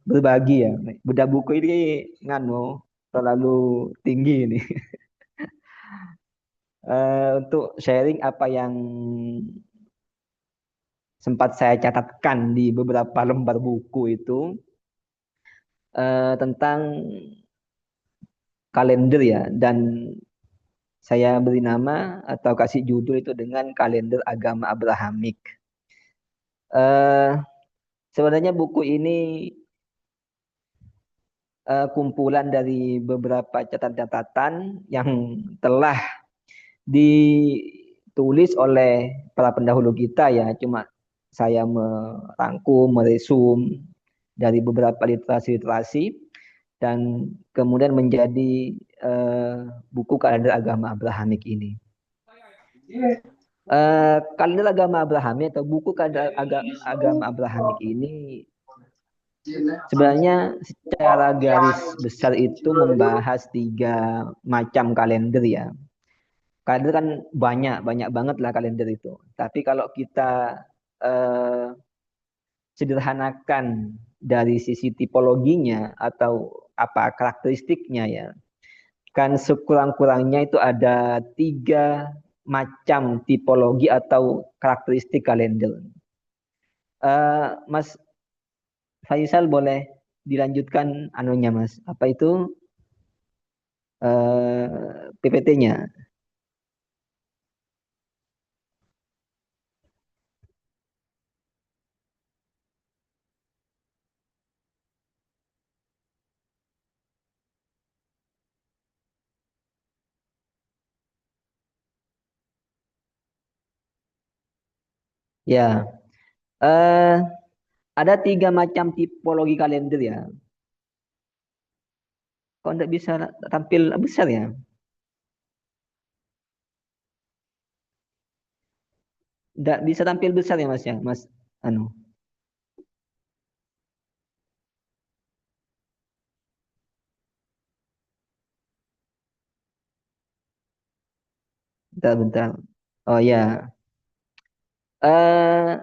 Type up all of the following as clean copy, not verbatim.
berbagi ya. Beda buku ini nganu terlalu tinggi ini. Untuk sharing apa yang sempat saya catatkan di beberapa lembar buku itu tentang kalender ya, dan saya beri nama atau kasih judul itu dengan kalender agama Abrahamik. Eh, Sebenarnya buku ini kumpulan dari beberapa catatan-catatan yang telah ditulis oleh para pendahulu kita ya. Cuma saya merangkum, meresum dari beberapa literasi-literasi dan kemudian menjadi buku kalender agama Abrahamik ini. Kalender agama Abrahamik atau buku kalender agama Abrahamik ini sebenarnya secara garis besar itu membahas tiga macam kalender ya. Kalender kan banyak, banyak banget lah kalender itu. Tapi kalau kita eh, sederhanakan dari sisi tipologinya atau apa karakteristiknya ya, kan sekurang-kurangnya itu ada tiga macam tipologi atau karakteristik kalender. Mas Faisal boleh dilanjutkan anunya Mas. Apa itu PPT-nya? Ya, eh, ada tiga macam tipologi kalender ya. Kok tidak bisa tampil besar ya? Tidak bisa tampil besar ya Mas ya, Mas. Anu, bentar-bentar. Oh ya, eh,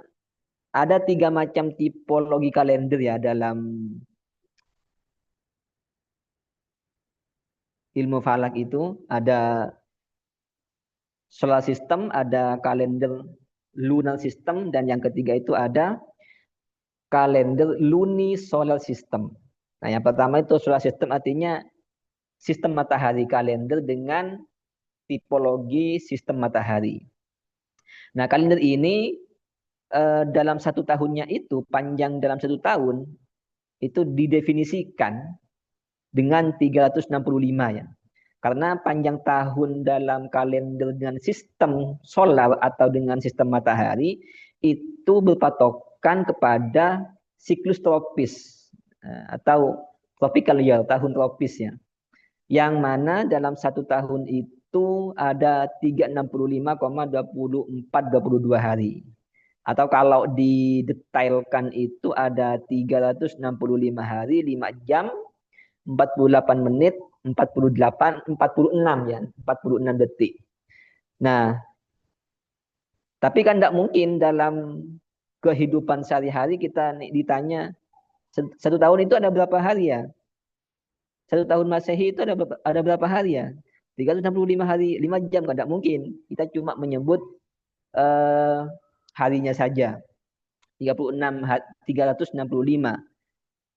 ada tiga macam tipologi kalender ya dalam ilmu falak itu. Ada solar system, ada kalender lunar system, dan yang ketiga itu ada kalender lunisolar system. Nah, yang pertama itu solar system artinya sistem matahari, kalender dengan tipologi sistem matahari. Nah, kalender ini dalam satu tahunnya itu, panjang dalam satu tahun, itu didefinisikan dengan 365 ya. Karena panjang tahun dalam kalender dengan sistem solar atau dengan sistem matahari itu berpatokan kepada siklus tropis atau tropical year, tahun tropis ya. Yang mana dalam satu tahun itu ada 365,2422 hari. Atau kalau didetailkan itu ada 365 hari, 5 jam, 48 menit, 48, 46 ya, 46 detik. Nah, tapi kan tidak mungkin dalam kehidupan sehari-hari kita ditanya satu tahun itu ada berapa hari ya? Satu tahun Masehi itu ada berapa hari ya? 365 hari, 5 jam kan tidak mungkin. Kita cuma menyebut eh, harinya saja. 36 365.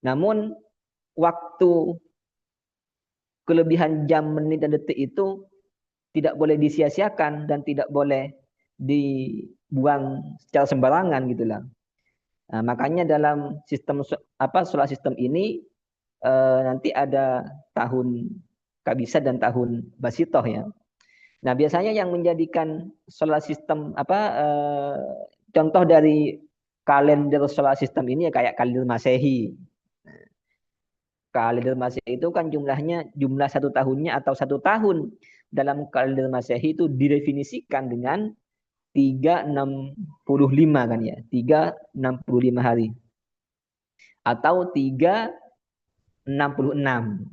Namun waktu kelebihan jam, menit dan detik itu tidak boleh disia-siakan dan tidak boleh dibuang secara sembarangan gitulah. Nah, makanya dalam sistem solar system ini nanti ada tahun Kabisat dan tahun Basitoh ya. Nah, biasanya yang menjadikan solar system contoh dari kalender solar system ini ya kayak kalender Masehi. Kalender Masehi itu kan jumlah satu tahunnya atau satu tahun dalam kalender Masehi itu didefinisikan dengan 365 kan ya, 365 hari atau 366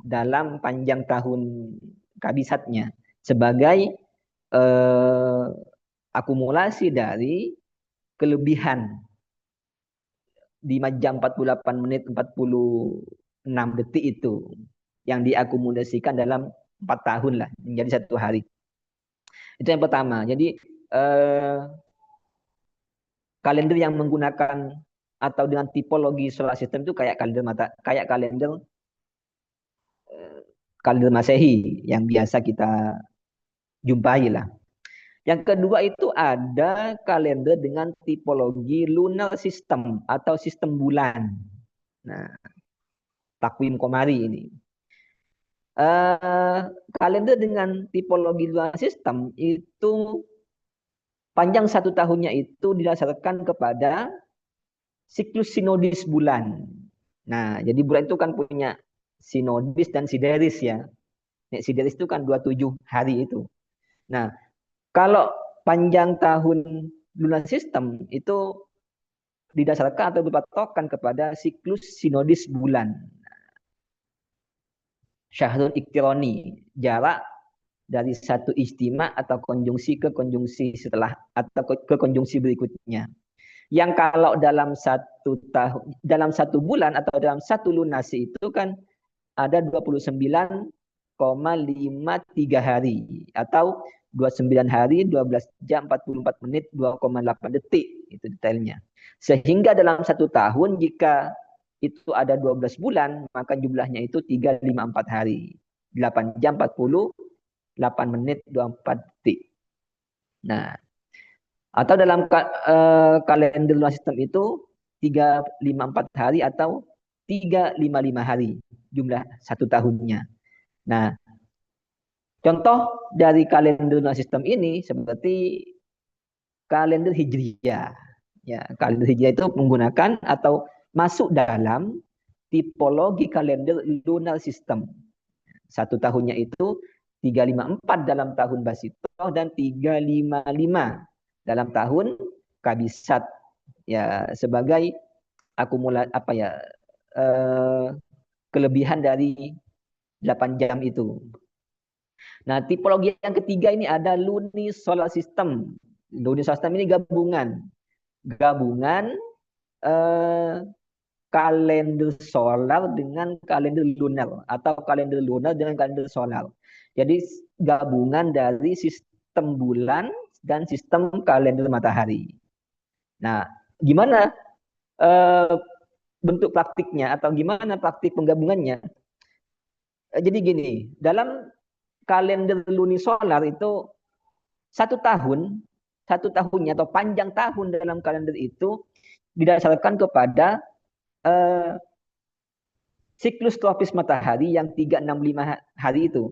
dalam panjang tahun kabisatnya sebagai akumulasi dari kelebihan 5 jam 48 menit 46 detik itu yang diakumulasikan dalam 4 tahun lah menjadi 1 hari. Itu yang pertama. Jadi kalender yang menggunakan atau dengan tipologi solar system itu kayak kalender Masehi yang biasa kita jumpai lah. Yang kedua itu ada kalender dengan tipologi lunar system atau sistem bulan. Nah, takwim komari ini. Kalender dengan tipologi lunar system itu panjang 1 tahunnya itu didasarkan kepada siklus sinodis bulan. Nah, jadi bulan itu kan punya sinodis dan sideris ya. Sideris itu kan 27 hari itu. Nah, kalau panjang tahun lunar system itu didasarkan atau berpatokan kepada siklus sinodis bulan. Syahrul iktironi, jarak dari satu istima atau konjungsi ke konjungsi setelah atau ke konjungsi berikutnya. Yang kalau dalam 1 tahun, dalam 1 bulan atau dalam 1 lunasi itu kan ada 29,53 hari atau 29 hari, 12 jam, 44 menit, 2,8 detik. Itu detailnya. Sehingga dalam 1 tahun jika itu ada 12 bulan, maka jumlahnya itu 354 hari. 8 jam, 48 menit, 24 detik. Nah, atau dalam kalender lunar sistem itu 354 hari atau 355 hari jumlah 1 tahunnya. Nah, contoh dari kalender lunar sistem ini seperti kalender Hijriyah. Ya, kalender Hijriyah itu menggunakan atau masuk dalam tipologi kalender lunar system. 1 tahunnya itu 354 dalam tahun Basitoh dan 355 dalam tahun Kabisat. Ya, sebagai akumulat kelebihan dari 8 jam itu. Nah, tipologi yang ketiga ini ada lunisolar system. Lunisolar system ini gabungan kalender solar dengan kalender lunar atau kalender lunar dengan kalender solar. Jadi gabungan dari sistem bulan dan sistem kalender matahari. Nah, gimana bentuk praktiknya atau gimana praktik penggabungannya? Jadi gini, dalam kalender lunisolar itu 1 tahun, 1 tahunnya atau panjang tahun dalam kalender itu didasarkan kepada siklus tropis matahari yang 365 hari itu.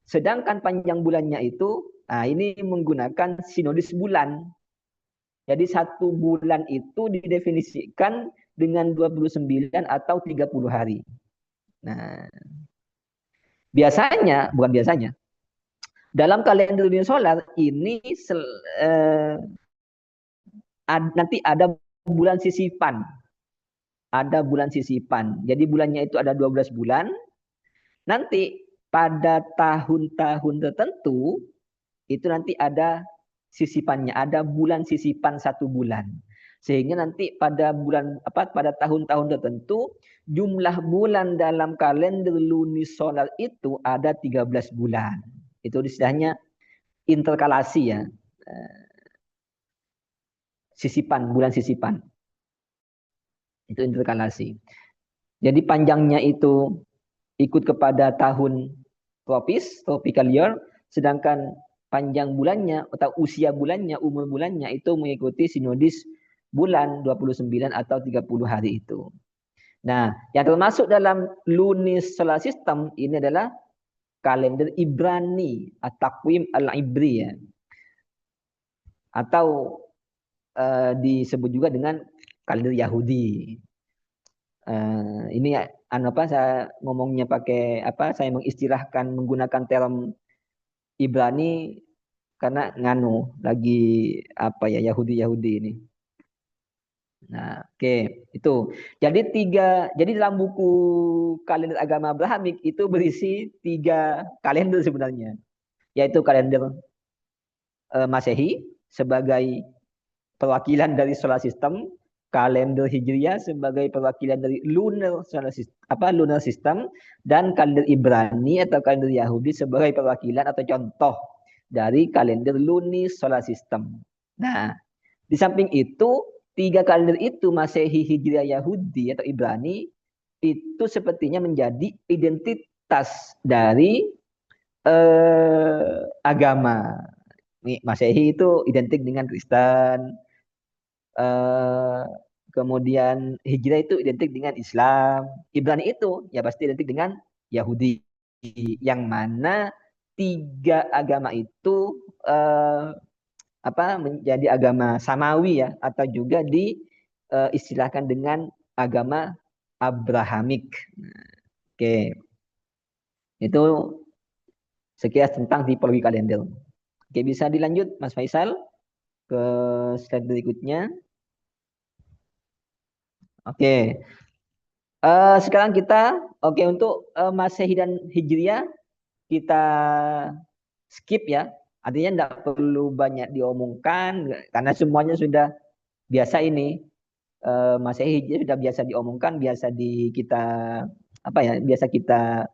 Sedangkan panjang bulannya itu, ini menggunakan sinodis bulan. Jadi 1 bulan itu didefinisikan dengan 29 atau 30 hari. Nah, bukan biasanya, dalam kalender lunisolar ini nanti ada bulan sisipan. Ada bulan sisipan. Jadi bulannya itu ada 12 bulan. Nanti pada tahun-tahun tertentu itu nanti ada sisipannya, ada bulan sisipan 1 bulan. Sehingga nanti pada tahun-tahun tertentu jumlah bulan dalam kalender lunisolar itu ada 13 bulan. Itu istilahnya interkalasi ya. Sisipan, bulan sisipan. Itu interkalasi. Jadi panjangnya itu ikut kepada tahun tropis, tropical year, sedangkan panjang bulannya atau usia bulannya, umur bulannya itu mengikuti sinodis bulan 29 atau 30 hari itu. Nah, yang termasuk dalam lunisolar system ini adalah kalender Ibrani, At-Taqwim Al-Ibri ya. Atau disebut juga dengan kalender Yahudi. Ini saya ngomongnya pakai saya mengistilahkan menggunakan term Ibrani karena lagi Yahudi ini. Nah, oke, itu. Jadi dalam buku kalender agama Abrahamik itu berisi 3 kalender sebenarnya. Yaitu kalender Masehi sebagai perwakilan dari solar system, kalender Hijriah sebagai perwakilan dari lunar system dan kalender Ibrani atau kalender Yahudi sebagai perwakilan atau contoh dari kalender lunisolar system. Nah, di samping itu, tiga kalender itu Masehi, Hijriah, Yahudi atau Ibrani itu sepertinya menjadi identitas dari agama. Masehi itu identik dengan Kristen, eh, kemudian Hijrah itu identik dengan Islam, Ibrani itu ya pasti identik dengan Yahudi. Yang mana tiga agama itu menjadi agama samawi ya, atau juga diistilahkan dengan agama Abrahamik. Oke, itu sekilas tentang tipologi kalender. Oke, bisa dilanjut Mas Faisal ke slide berikutnya. Oke, sekarang kita untuk Masehi dan Hijriah kita skip ya. Artinya tidak perlu banyak diomongkan karena semuanya sudah biasa ini. Masehi Hijriah sudah biasa diomongkan, biasa kita biasa kita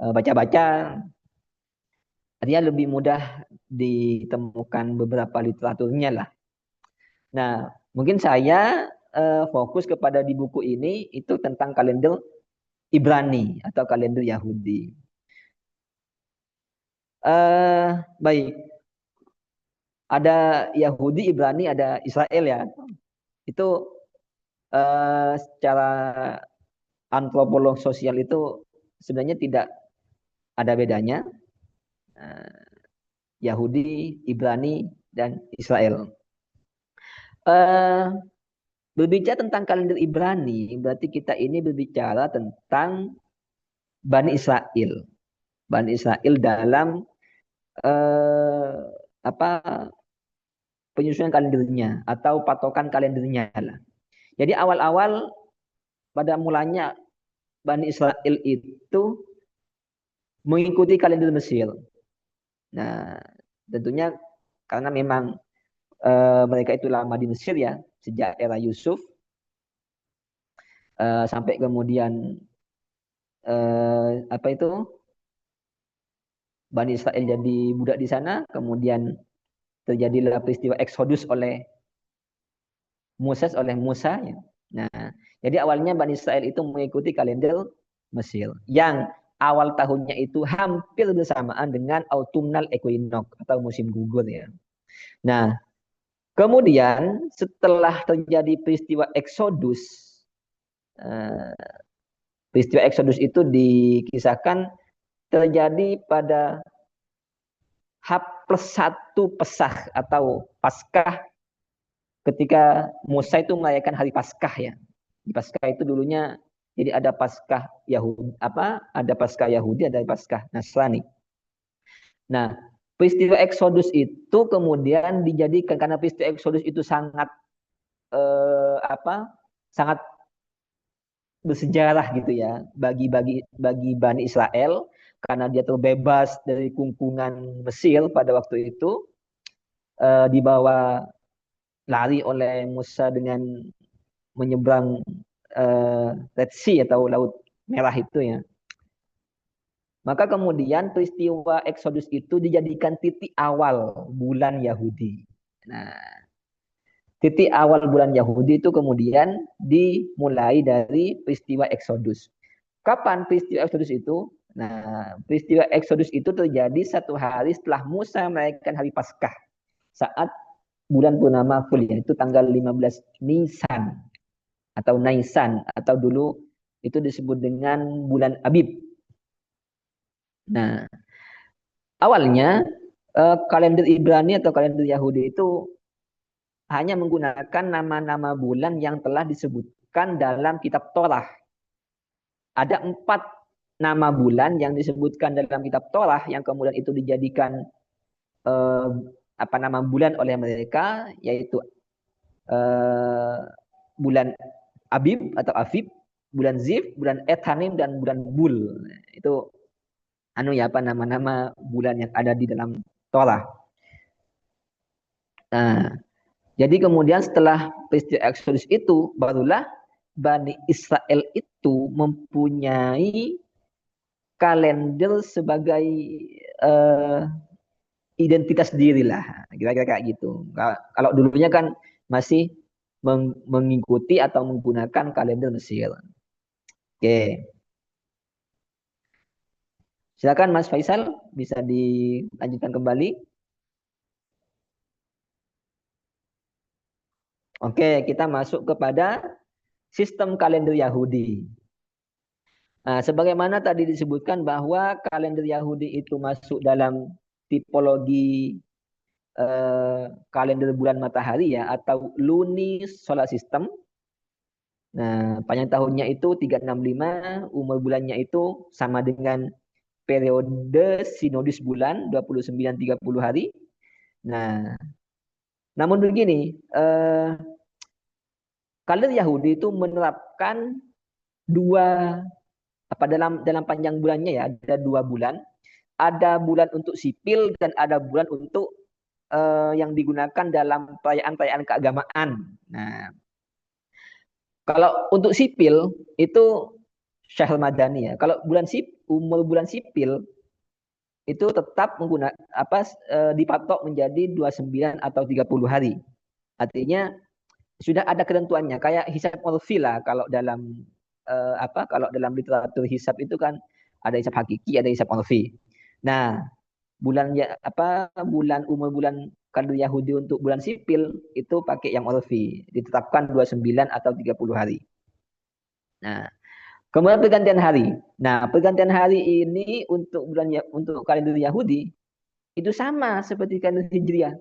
baca-baca. Artinya lebih mudah ditemukan beberapa literaturnya lah. Nah, mungkin saya fokus kepada di buku ini itu tentang kalender Ibrani atau kalender Yahudi. Baik, ada Yahudi, Ibrani, ada Israel ya. Itu secara antropolog sosial itu sebenarnya tidak ada bedanya. Yahudi, Ibrani, dan Israel. Berbicara tentang kalender Ibrani, berarti kita ini berbicara tentang Bani Israel. Bani Israel dalam penyusunan kalendernya atau patokan kalendernya lah. Jadi awal-awal pada mulanya Bani Israel itu mengikuti kalender Mesir. Nah, tentunya karena memang mereka itu lama di Mesir ya, sejak era Yusuf sampai kemudian Bani Israel jadi budak di sana, kemudian terjadilah peristiwa Exodus oleh Musa ya. Nah, jadi awalnya Bani Israel itu mengikuti kalender Mesir yang awal tahunnya itu hampir bersamaan dengan autumnal equinox atau musim gugur ya. Nah, kemudian setelah terjadi peristiwa Exodus itu dikisahkan terjadi pada H+1 Pesach atau Paskah ketika Musa itu merayakan hari Paskah ya. Di Paskah itu dulunya jadi ada Paskah Yahudi, ada Paskah Yahudi, ada Paskah Nasrani. Nah, peristiwa Exodus itu kemudian dijadikan karena peristiwa Exodus itu sangat sangat bersejarah gitu ya bagi Bani Israel karena dia terbebas dari kungkungan Mesir pada waktu itu, dibawa lari oleh Musa dengan menyeberang Red Sea atau Laut Merah itu ya. Maka kemudian peristiwa Exodus itu dijadikan titik awal bulan Yahudi. Nah, titik awal bulan Yahudi itu kemudian dimulai dari peristiwa Exodus. Kapan peristiwa Exodus itu? Nah, peristiwa Exodus itu terjadi 1 hari setelah Musa merayakan hari Paskah. Saat bulan purnama full, yaitu tanggal 15 Nisan atau Naisan atau dulu itu disebut dengan bulan Abib. Nah, awalnya kalender Ibrani atau kalender Yahudi itu hanya menggunakan nama-nama bulan yang telah disebutkan dalam kitab Torah. Ada 4 nama bulan yang disebutkan dalam kitab Torah yang kemudian itu dijadikan nama bulan oleh mereka, yaitu bulan Abib atau Afib, bulan Zif, bulan Ethanim, dan bulan Bul. Itu nama-nama bulan yang ada di dalam Torah. Nah, Jadi kemudian setelah peristiwa Exodus itu, barulah Bani Israel itu mempunyai kalender sebagai uh, identitas diri lah. Kira-kira kayak gitu. Kalau dulunya kan masih mengikuti atau menggunakan kalender Mesir. Oke. Silakan Mas Faisal, bisa dilanjutkan kembali. Oke, kita masuk kepada sistem kalender Yahudi. Nah, sebagaimana tadi disebutkan bahwa kalender Yahudi itu masuk dalam tipologi kalender bulan matahari ya, atau lunisolar system. Nah, panjang tahunnya itu 365, umur bulannya itu sama dengan periode sinodus bulan 29-30 hari. Nah, namun begini, kalender Yahudi itu menerapkan dua apa dalam panjang bulannya ya, ada 2 bulan. Ada bulan untuk sipil dan ada bulan untuk yang digunakan dalam perayaan-perayaan keagamaan. Nah, kalau untuk sipil itu Syahr Madani ya. Kalau umur bulan sipil itu tetap dipatok menjadi 29 atau 30 hari. Artinya sudah ada ketentuannya kayak hisab urfi lah kalau dalam kalau dalam literatur hisab itu kan ada hisab hakiki, ada hisab urfi. Nah, bulan umur bulan kalender Yahudi untuk bulan sipil itu pakai yang urfi, ditetapkan 29 atau 30 hari. Nah, kemudian pergantian hari. Nah, pergantian hari ini untuk kalender Yahudi itu sama seperti kalender Hijriah.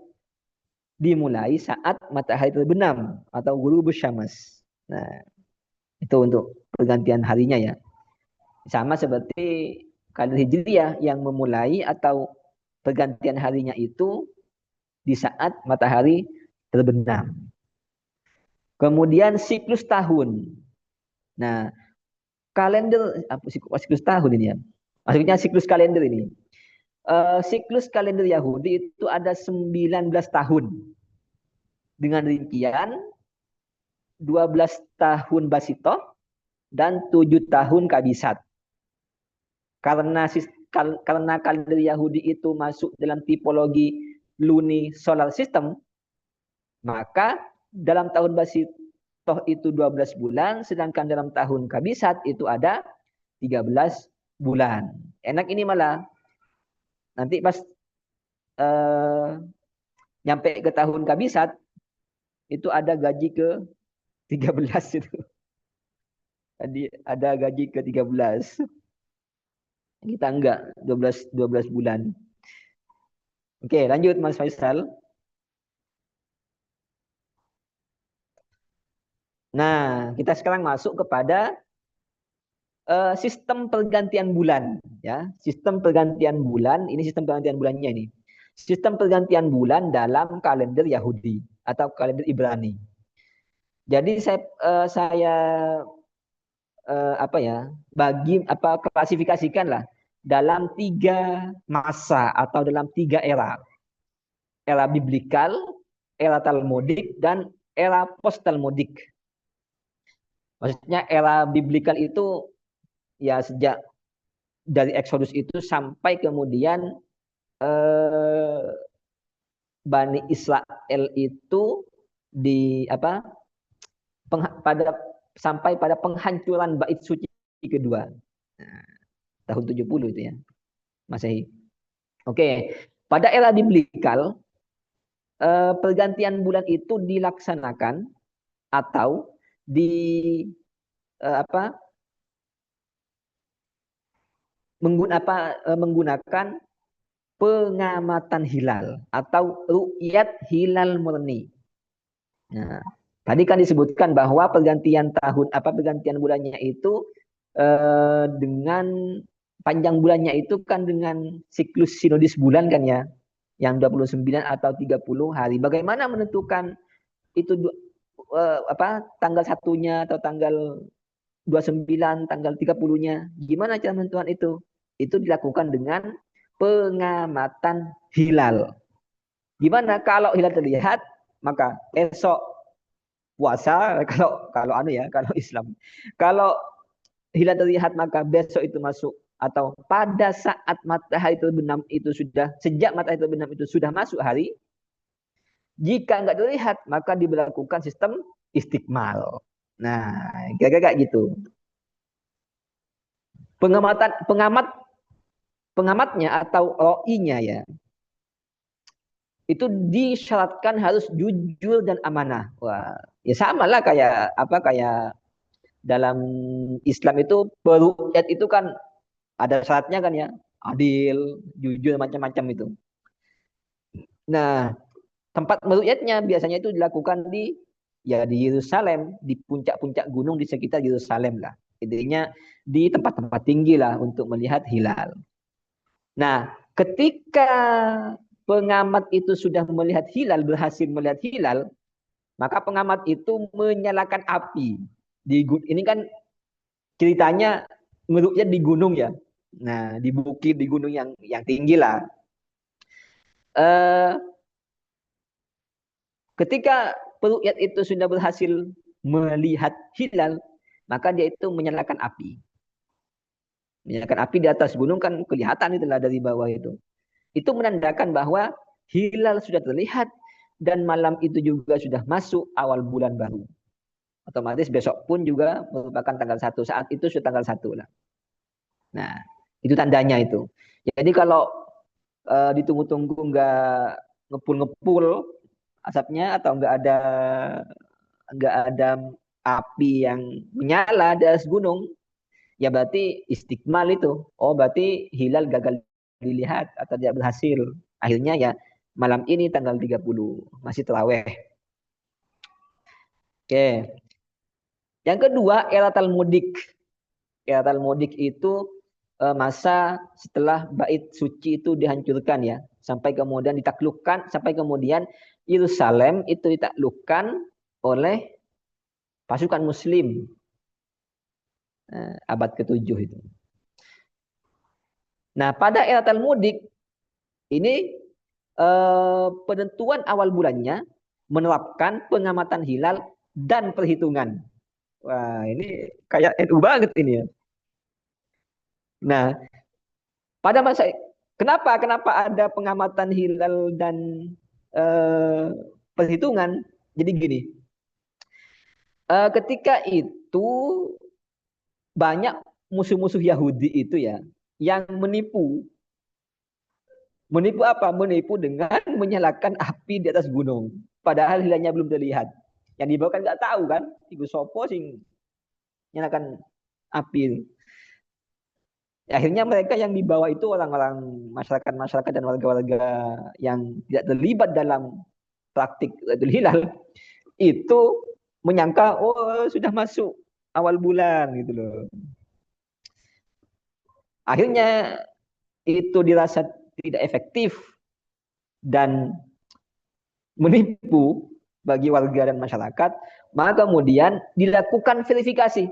Dimulai saat matahari terbenam atau ghurubus syams. Nah, itu untuk pergantian harinya ya. Sama seperti kalender Hijriah yang memulai atau pergantian harinya itu di saat matahari terbenam. Kemudian siklus tahun. Nah, siklus tahun ini ya. Maksudnya siklus kalender ini. Siklus kalender Yahudi itu ada 19 tahun. Dengan rincian 12 tahun Basito dan 7 tahun Kabisat. Karena kalender Yahudi itu masuk dalam tipologi lunisolar system, maka dalam tahun Basitoh itu 12 bulan, sedangkan dalam tahun Kabisat itu ada 13 bulan. Enak ini malah. Nanti pas nyampe ke tahun Kabisat, itu ada gaji ke 13 itu. Tadi ada gaji ke 13. Kita enggak, 12 bulan. Oke, lanjut Mas Faisal. Nah, kita sekarang masuk kepada sistem pergantian bulan ya. Sistem pergantian bulan, ini sistem pergantian bulannya ini. Sistem pergantian bulan dalam kalender Yahudi atau kalender Ibrani. Jadi saya klasifikasikan lah dalam 3 masa atau dalam 3 era. Era biblikal, era talmudik, dan era post-talmudik. Maksudnya era biblikal itu ya sejak dari Exodus itu sampai kemudian Bani Israel itu sampai pada penghancuran bait suci kedua. Nah, tahun 70 itu ya. Masehi. Oke, pada era biblikal pergantian bulan itu dilaksanakan atau menggunakan pengamatan hilal atau ru'yat hilal murni. Nah, tadi kan disebutkan bahwa pergantian bulannya itu dengan panjang bulannya itu kan dengan siklus sinodis bulan kan ya, yang 29 atau 30 hari. Bagaimana menentukan itu tanggal satunya atau tanggal 29, tanggal 30-nya? Gimana cara menentukan itu? Itu dilakukan dengan pengamatan hilal. Gimana kalau hilal terlihat? maka esok puasa kalau kalau Islam. Kalau hilal terlihat maka besok itu masuk, atau pada saat matahari terbenam itu sudah, sejak matahari terbenam itu sudah masuk hari. Jika nggak terlihat maka diberlakukan sistem istikmal. Nah, kira-kira kayak gitu. Pengamatnya atau ROI-nya ya, itu disyaratkan harus jujur dan amanah. Wah, ya sama lah kayak kayak dalam Islam itu peru'yat itu kan ada syaratnya kan ya, adil, jujur, macam-macam itu. Nah, tempat meru'yatnya biasanya itu dilakukan di Yerusalem, di puncak-puncak gunung di sekitar Yerusalem lah. Intinya di tempat-tempat tinggi lah untuk melihat hilal. Nah, ketika pengamat itu sudah melihat hilal, berhasil melihat hilal, maka pengamat itu menyalakan api. Ini kan ceritanya ngeruknya di gunung ya. Nah, di bukit, di gunung yang tinggi lah. Eh, ketika peruqyat itu sudah berhasil melihat hilal, maka dia itu menyalakan api. Menyalakan api di atas gunung kan kelihatan itulah dari bawah itu. Itu menandakan bahwa hilal sudah terlihat dan malam itu juga sudah masuk awal bulan baru. Otomatis besok pun juga merupakan tanggal 1. Saat itu sudah tanggal 1 lah. Nah, itu tandanya itu. Jadi kalau ditunggu-tunggu nggak ngepul-ngepul asapnya, atau nggak ada api yang menyala di atas gunung, ya berarti istikmal itu. Oh, berarti hilal gagal dilihat atau tidak berhasil. Akhirnya ya malam ini tanggal 30 masih terawih. Oke. Yang kedua, iratal mudik. Iratal mudik itu masa setelah bait suci itu dihancurkan ya, sampai kemudian ditaklukkan, sampai kemudian Yerusalem itu ditaklukkan oleh pasukan muslim abad ke-7 itu. Nah, pada iratal mudik ini penentuan awal bulannya menerapkan pengamatan hilal dan perhitungan. Wah, ini kayak NU banget ini ya. Nah, pada masa kenapa ada pengamatan hilal dan eh, perhitungan? Jadi gini, ketika itu banyak musuh-musuh Yahudi itu ya yang menipu. Menipu apa? Menipu dengan menyalakan api di atas gunung. Padahal hilalnya belum terlihat. Yang dibawa kan nggak tahu kan. Ibu sopo sing nyalakan api. Akhirnya mereka yang dibawa itu orang-orang masyarakat dan warga-warga yang tidak terlibat dalam praktik Raitul Hilal itu menyangka oh sudah masuk awal bulan gitu loh. Akhirnya itu dirasa tidak efektif dan menipu bagi warga dan masyarakat, maka kemudian dilakukan verifikasi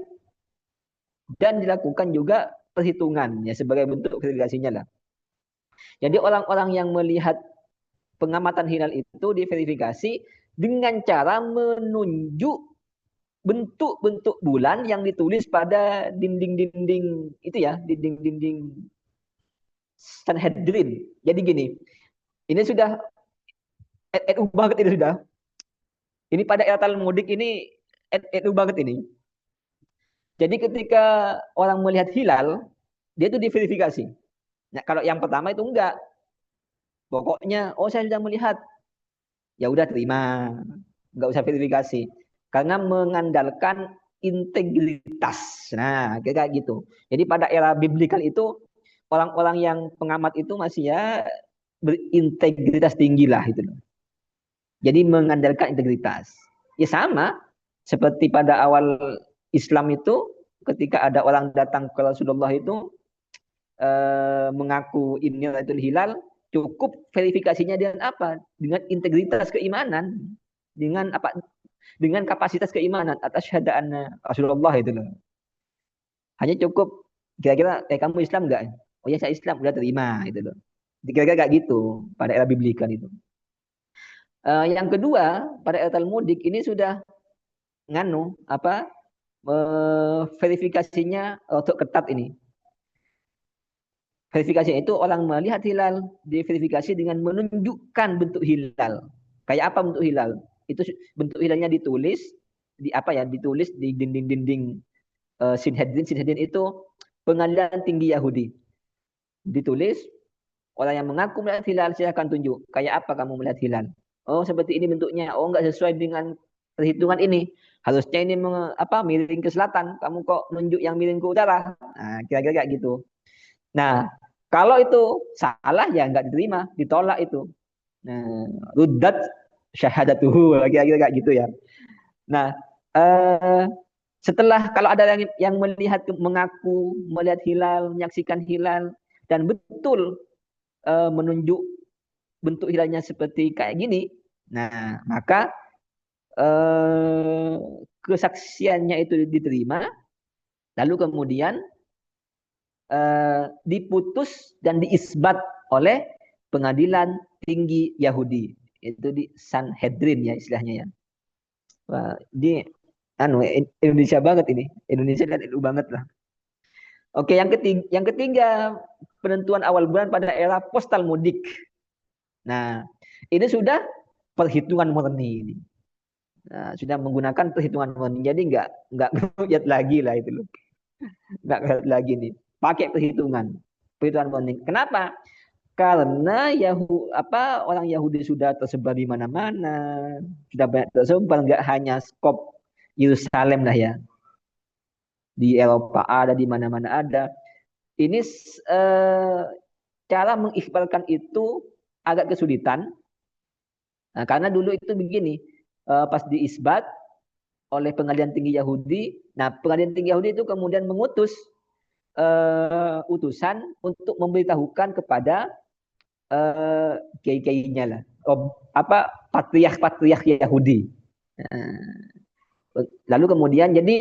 dan dilakukan juga perhitungan ya sebagai bentuk verifikasinya lah. Jadi orang-orang yang melihat pengamatan hilal itu diverifikasi dengan cara menunjuk bentuk-bentuk bulan yang ditulis pada dinding-dinding itu ya, dinding-dinding Sanhedrin. Jadi gini, ini sudah NU banget ini sudah. Ini pada era mudik ini NU banget ini. Jadi ketika orang melihat hilal, dia itu diverifikasi. Nah, kalau yang pertama itu enggak. Pokoknya, oh saya sudah melihat. Ya udah terima. Enggak usah verifikasi. Karena mengandalkan integritas. Nah, kayak gitu. Jadi pada era biblikal itu, orang-orang yang pengamat itu masih ya berintegritas tinggi lah itu. Jadi mengandalkan integritas. Ya sama seperti pada awal Islam itu ketika ada orang datang ke Rasulullah itu mengaku ini Lailatul Hilal, cukup verifikasinya dengan apa? Dengan integritas keimanan, dengan apa? Dengan kapasitas keimanan atas syahadaan Rasulullah itu loh. Hanya cukup kira-kira kamu Islam enggak? Oh ya saya Islam, udah terima itu loh. Kira-kira kayak gitu pada era biblikan itu. Yang kedua, pada etal mudik ini sudah nganu apa verifikasinya untuk ketat ini. Verifikasi itu orang melihat hilal diverifikasi dengan menunjukkan bentuk hilal. Kayak apa bentuk hilal? Itu bentuk hilalnya ditulis di apa ya? Ditulis di dinding-dinding Sanhedrin. Sanhedrin itu pengadilan tinggi Yahudi. Ditulis orang yang mengaku melihat hilal silahkan tunjuk. Kayak apa kamu melihat hilal? Oh seperti ini bentuknya. Oh nggak sesuai dengan perhitungan ini. Harusnya ini miring ke selatan. Kamu kok nunjuk yang miring ke utara? Nah, kira-kira kayak gitu. Nah, kalau itu salah ya nggak diterima, ditolak itu. Nah, rudat syahadatuhu, kira-kira kayak gitu ya. Nah, eh, setelah kalau ada yang melihat mengaku melihat hilal, menyaksikan hilal dan betul menunjuk bentuk hilalnya seperti kayak gini, nah maka kesaksiannya itu diterima, lalu kemudian diputus dan diisbat oleh pengadilan tinggi Yahudi. Itu di Sanhedrin ya istilahnya ya. Wah, di Indonesia banget ini. Indonesia dan itu banget lah. Oke, yang ketiga penentuan awal bulan pada era postal mudik. Nah, ini sudah perhitungan murni ini. Nah, sudah menggunakan perhitungan murni. Jadi nggak lihat lagi lah itu loh. Nggak lihat lagi nih. Pakai perhitungan murni. Kenapa? Karena orang Yahudi sudah tersebar di mana-mana, sudah banyak tersebar, nggak hanya skop Yerusalem lah ya, di Eropa ada, di mana-mana ada. Ini eh, cara mengikhbarkan itu agak kesulitan. Nah, karena dulu itu begini, pas diisbat oleh Pengadilan Tinggi Yahudi, nah Pengadilan Tinggi Yahudi itu kemudian mengutus utusan untuk memberitahukan kepada kiai-kiainya lah. Patriark Yahudi. Lalu kemudian jadi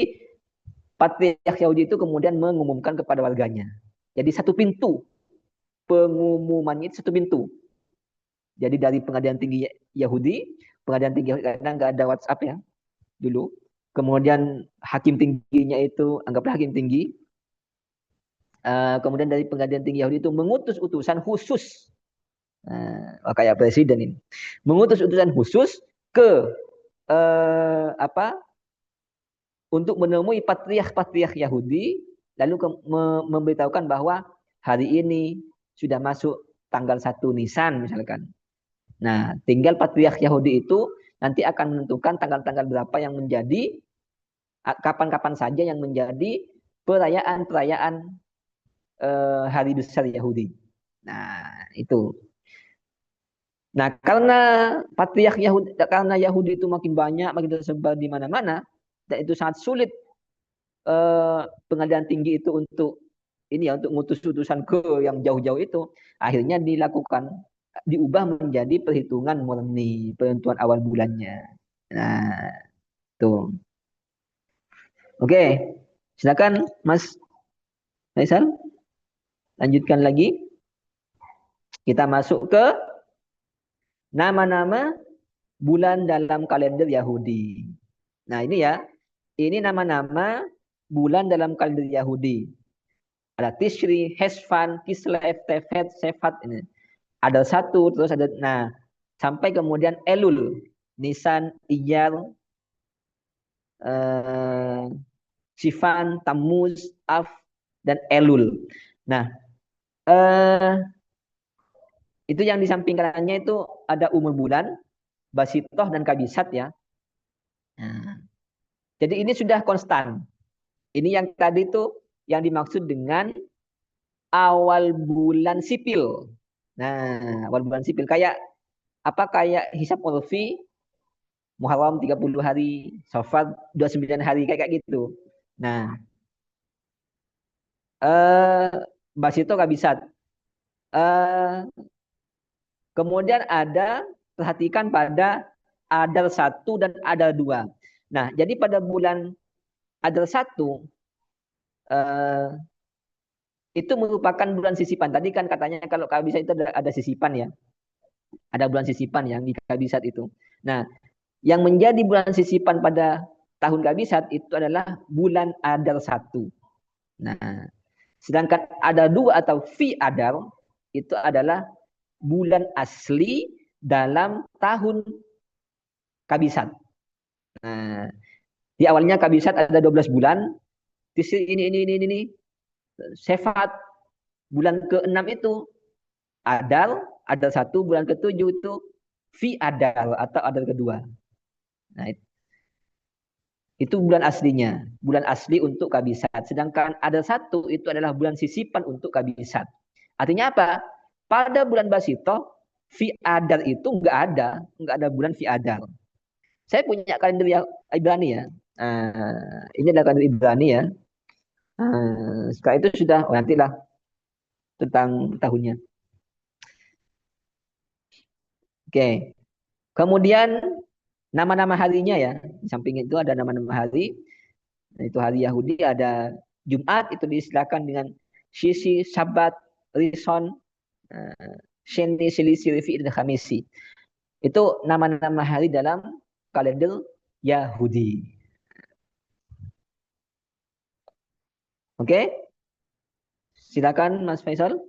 patriark Yahudi itu kemudian mengumumkan kepada warganya. Jadi satu pintu pengumumannya itu satu pintu. Jadi dari pengadilan tinggi Yahudi, pengadilan tinggi Yahudi karena nggak ada WhatsApp ya dulu. Kemudian hakim tingginya itu anggaplah hakim tinggi. Kemudian dari pengadilan tinggi Yahudi itu mengutus utusan khusus. Kayak presiden ini. Mengutus utusan khusus ke untuk menemui patriark Yahudi lalu memberitahukan bahwa hari ini sudah masuk tanggal 1 Nisan misalkan. Nah, tinggal patriark Yahudi itu nanti akan menentukan tanggal-tanggal berapa yang menjadi kapan-kapan saja yang menjadi perayaan-perayaan hari besar Yahudi. Nah, itu. Nah, karena Yahudi itu makin banyak, makin tersebar di mana-mana, dan itu sangat sulit pengadilan tinggi itu untuk ini ya untuk ngutus utusan ke yang jauh-jauh itu, akhirnya diubah menjadi perhitungan murni, penentuan awal bulannya. Nah, tuh. Oke, silakan Mas Faisal, lanjutkan lagi. Kita masuk ke nama-nama bulan dalam kalender Yahudi. Nah, ini ya. Ini nama-nama bulan dalam kalender Yahudi. Ada Tishri, Hesvan, Kislev, Tevet, Sefat ini. Ada satu, terus ada sampai kemudian Elul, Nisan, Iyar, Sivan, Tammuz, Af, dan Elul. Nah, itu yang di samping kanannya itu ada umur bulan, Basitoh, dan Kabisat ya. Nah, jadi ini sudah konstan. Ini yang tadi itu yang dimaksud dengan awal bulan sipil. Nah, awal bulan sipil kayak kayak hisab urfi Muharram 30 hari, Safar 29 hari kayak gitu. Nah, Basito nggak bisa. Kemudian perhatikan pada Adar 1 dan Adar 2. Nah, jadi pada bulan Adar 1 itu merupakan bulan sisipan. Tadi kan katanya kalau kabisa itu ada sisipan ya. Ada bulan sisipan yang di kabisat itu. Nah, yang menjadi bulan sisipan pada tahun kabisat itu adalah bulan Adar 1. Nah, sedangkan ada 2 atau fi Adar itu adalah bulan asli dalam tahun kabisat. Nah, di awalnya kabisat ada 12 bulan, ini Sefat bulan ke-6 itu Adar, Adar 1, bulan ke-7 itu fi Adar atau Adar kedua. Nah, itu bulan aslinya, bulan asli untuk kabisat. Sedangkan Adar 1 itu adalah bulan sisipan untuk kabisat. Artinya apa? Pada bulan Basito, fi Adar itu nggak ada bulan fi Adar. Saya punya kalender yang Ibrani ya. Ini adalah kalender Ibrani ya. Setelah itu sudah, nantilah tentang tahunnya. Oke. Kemudian nama-nama harinya ya. Di samping itu ada nama-nama hari. Itu hari Yahudi ada Jumat itu diistilahkan dengan Sisi, Sabat, Rison, Sheni, Silisi, Rifi, dan Khamisi. Itu nama-nama hari dalam kalender Yahudi. Oke? Silakan Mas Faisal.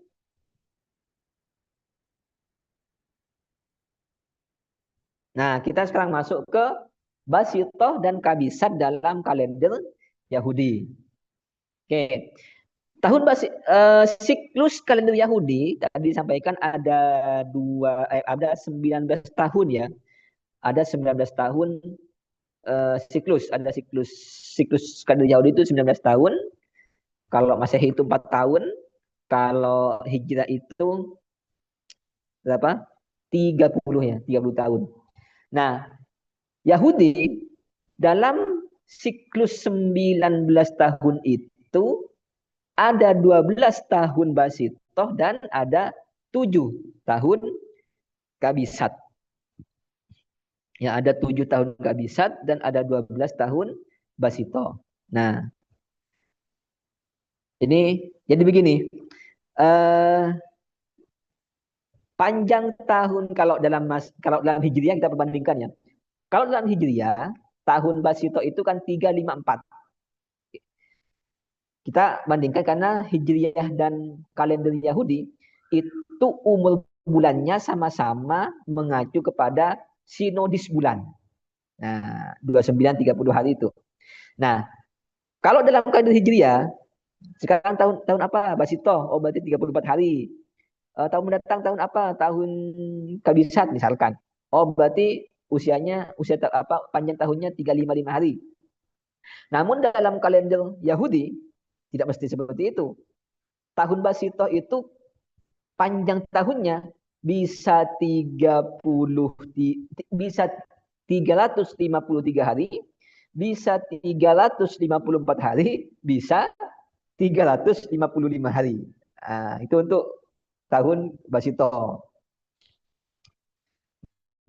Nah, kita sekarang masuk ke Basitoh dan Kabisat dalam kalender Yahudi. Oke. Siklus kalender Yahudi tadi disampaikan ada 19 tahun ya. Ada 19 tahun siklus. Ada siklus kalender Yahudi itu 19 tahun. Kalau Masehi itu 4 tahun. Kalau Hijrah itu berapa? 30 ya, 30 tahun. Nah, Yahudi dalam siklus 19 tahun itu ada 12 tahun Basitoh dan ada 7 tahun Kabisat. Ya, ada 7 tahun Kabisat dan ada 12 tahun Basitoh. Nah, ini jadi begini. Panjang tahun kalau dalam Hijriah kita perbandingkan ya. Kalau dalam Hijriah, tahun Basito itu kan 354. Kita bandingkan karena Hijriah dan kalender Yahudi itu umur bulannya sama-sama mengacu kepada sinodis bulan. Nah, 29 30 hari itu. Nah, kalau dalam kalender Hijriah sekarang tahun apa? Basito, oh berarti 34 hari. Tahun mendatang tahun apa? Tahun Kabisat misalkan. Oh berarti usia panjang tahunnya 355 hari. Namun dalam kalender Yahudi tidak mesti seperti itu. Tahun Basito itu panjang tahunnya bisa 353 hari, bisa 354 hari, bisa 355 hari. Nah, itu untuk tahun Basito.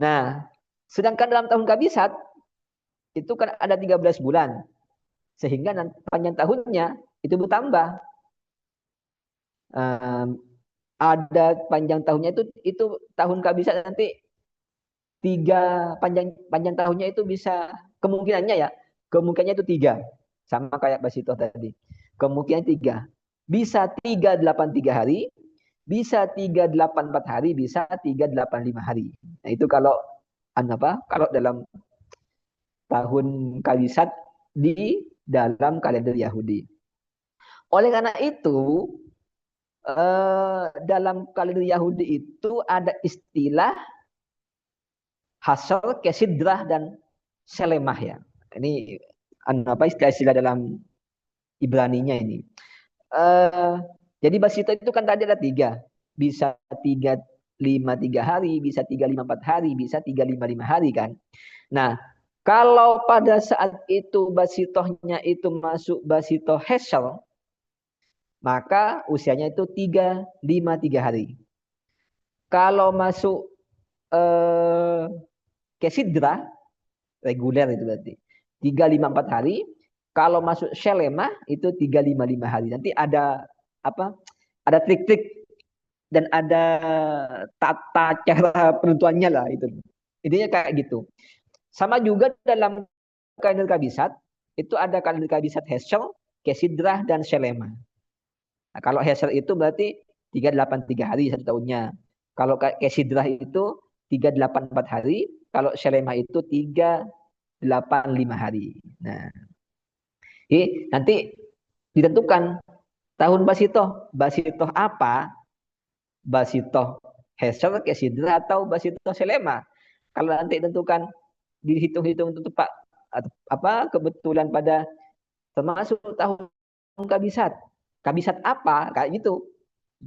Nah, sedangkan dalam tahun Kabisat itu kan ada 13 bulan. Sehingga panjang tahunnya itu bertambah. Ada panjang tahunnya itu tahun Kabisat nanti panjang tahunnya itu bisa kemungkinannya itu 3. Sama kayak Basito tadi. Kemungkinan 3. Bisa 383 hari, bisa 384 hari, bisa 385 hari. Nah, itu kalau dalam tahun Kabisat di dalam kalender Yahudi. Oleh karena itu, dalam kalender Yahudi itu ada istilah hasal, kesidrah, dan selemah ya. Ini istilah-istilah dalam Ibraninya ini. Jadi Basito itu kan tadi ada 3. Bisa 353 hari, bisa 354 hari, bisa 355 hari kan. Nah, kalau pada saat itu Basitohnya itu masuk Basito Hesel, maka usianya itu 353 hari. Kalau masuk Kesidra, reguler itu berarti 354 hari. Kalau masuk Shelema itu 355 hari. Nanti ada trik-trik dan ada tata cara penentuannya lah itu. Intinya kayak gitu. Sama juga dalam kalender kabisat itu ada kalender kabisat Heschel, Kesidrah dan Shelema. Nah, kalau Heschel itu berarti 383 hari satu tahunnya. Kalau Kesidrah itu 384 hari, kalau Shelema itu 385 hari. Nah, jadi nanti ditentukan tahun Basitoh. Basitoh apa? Basitoh Heschel, Kesidra, atau Basitoh Selema. Kalau nanti tentukan dihitung-hitung untuk tepat apa kebetulan pada termasuk tahun kabisat. Kabisat apa? Kayak gitu.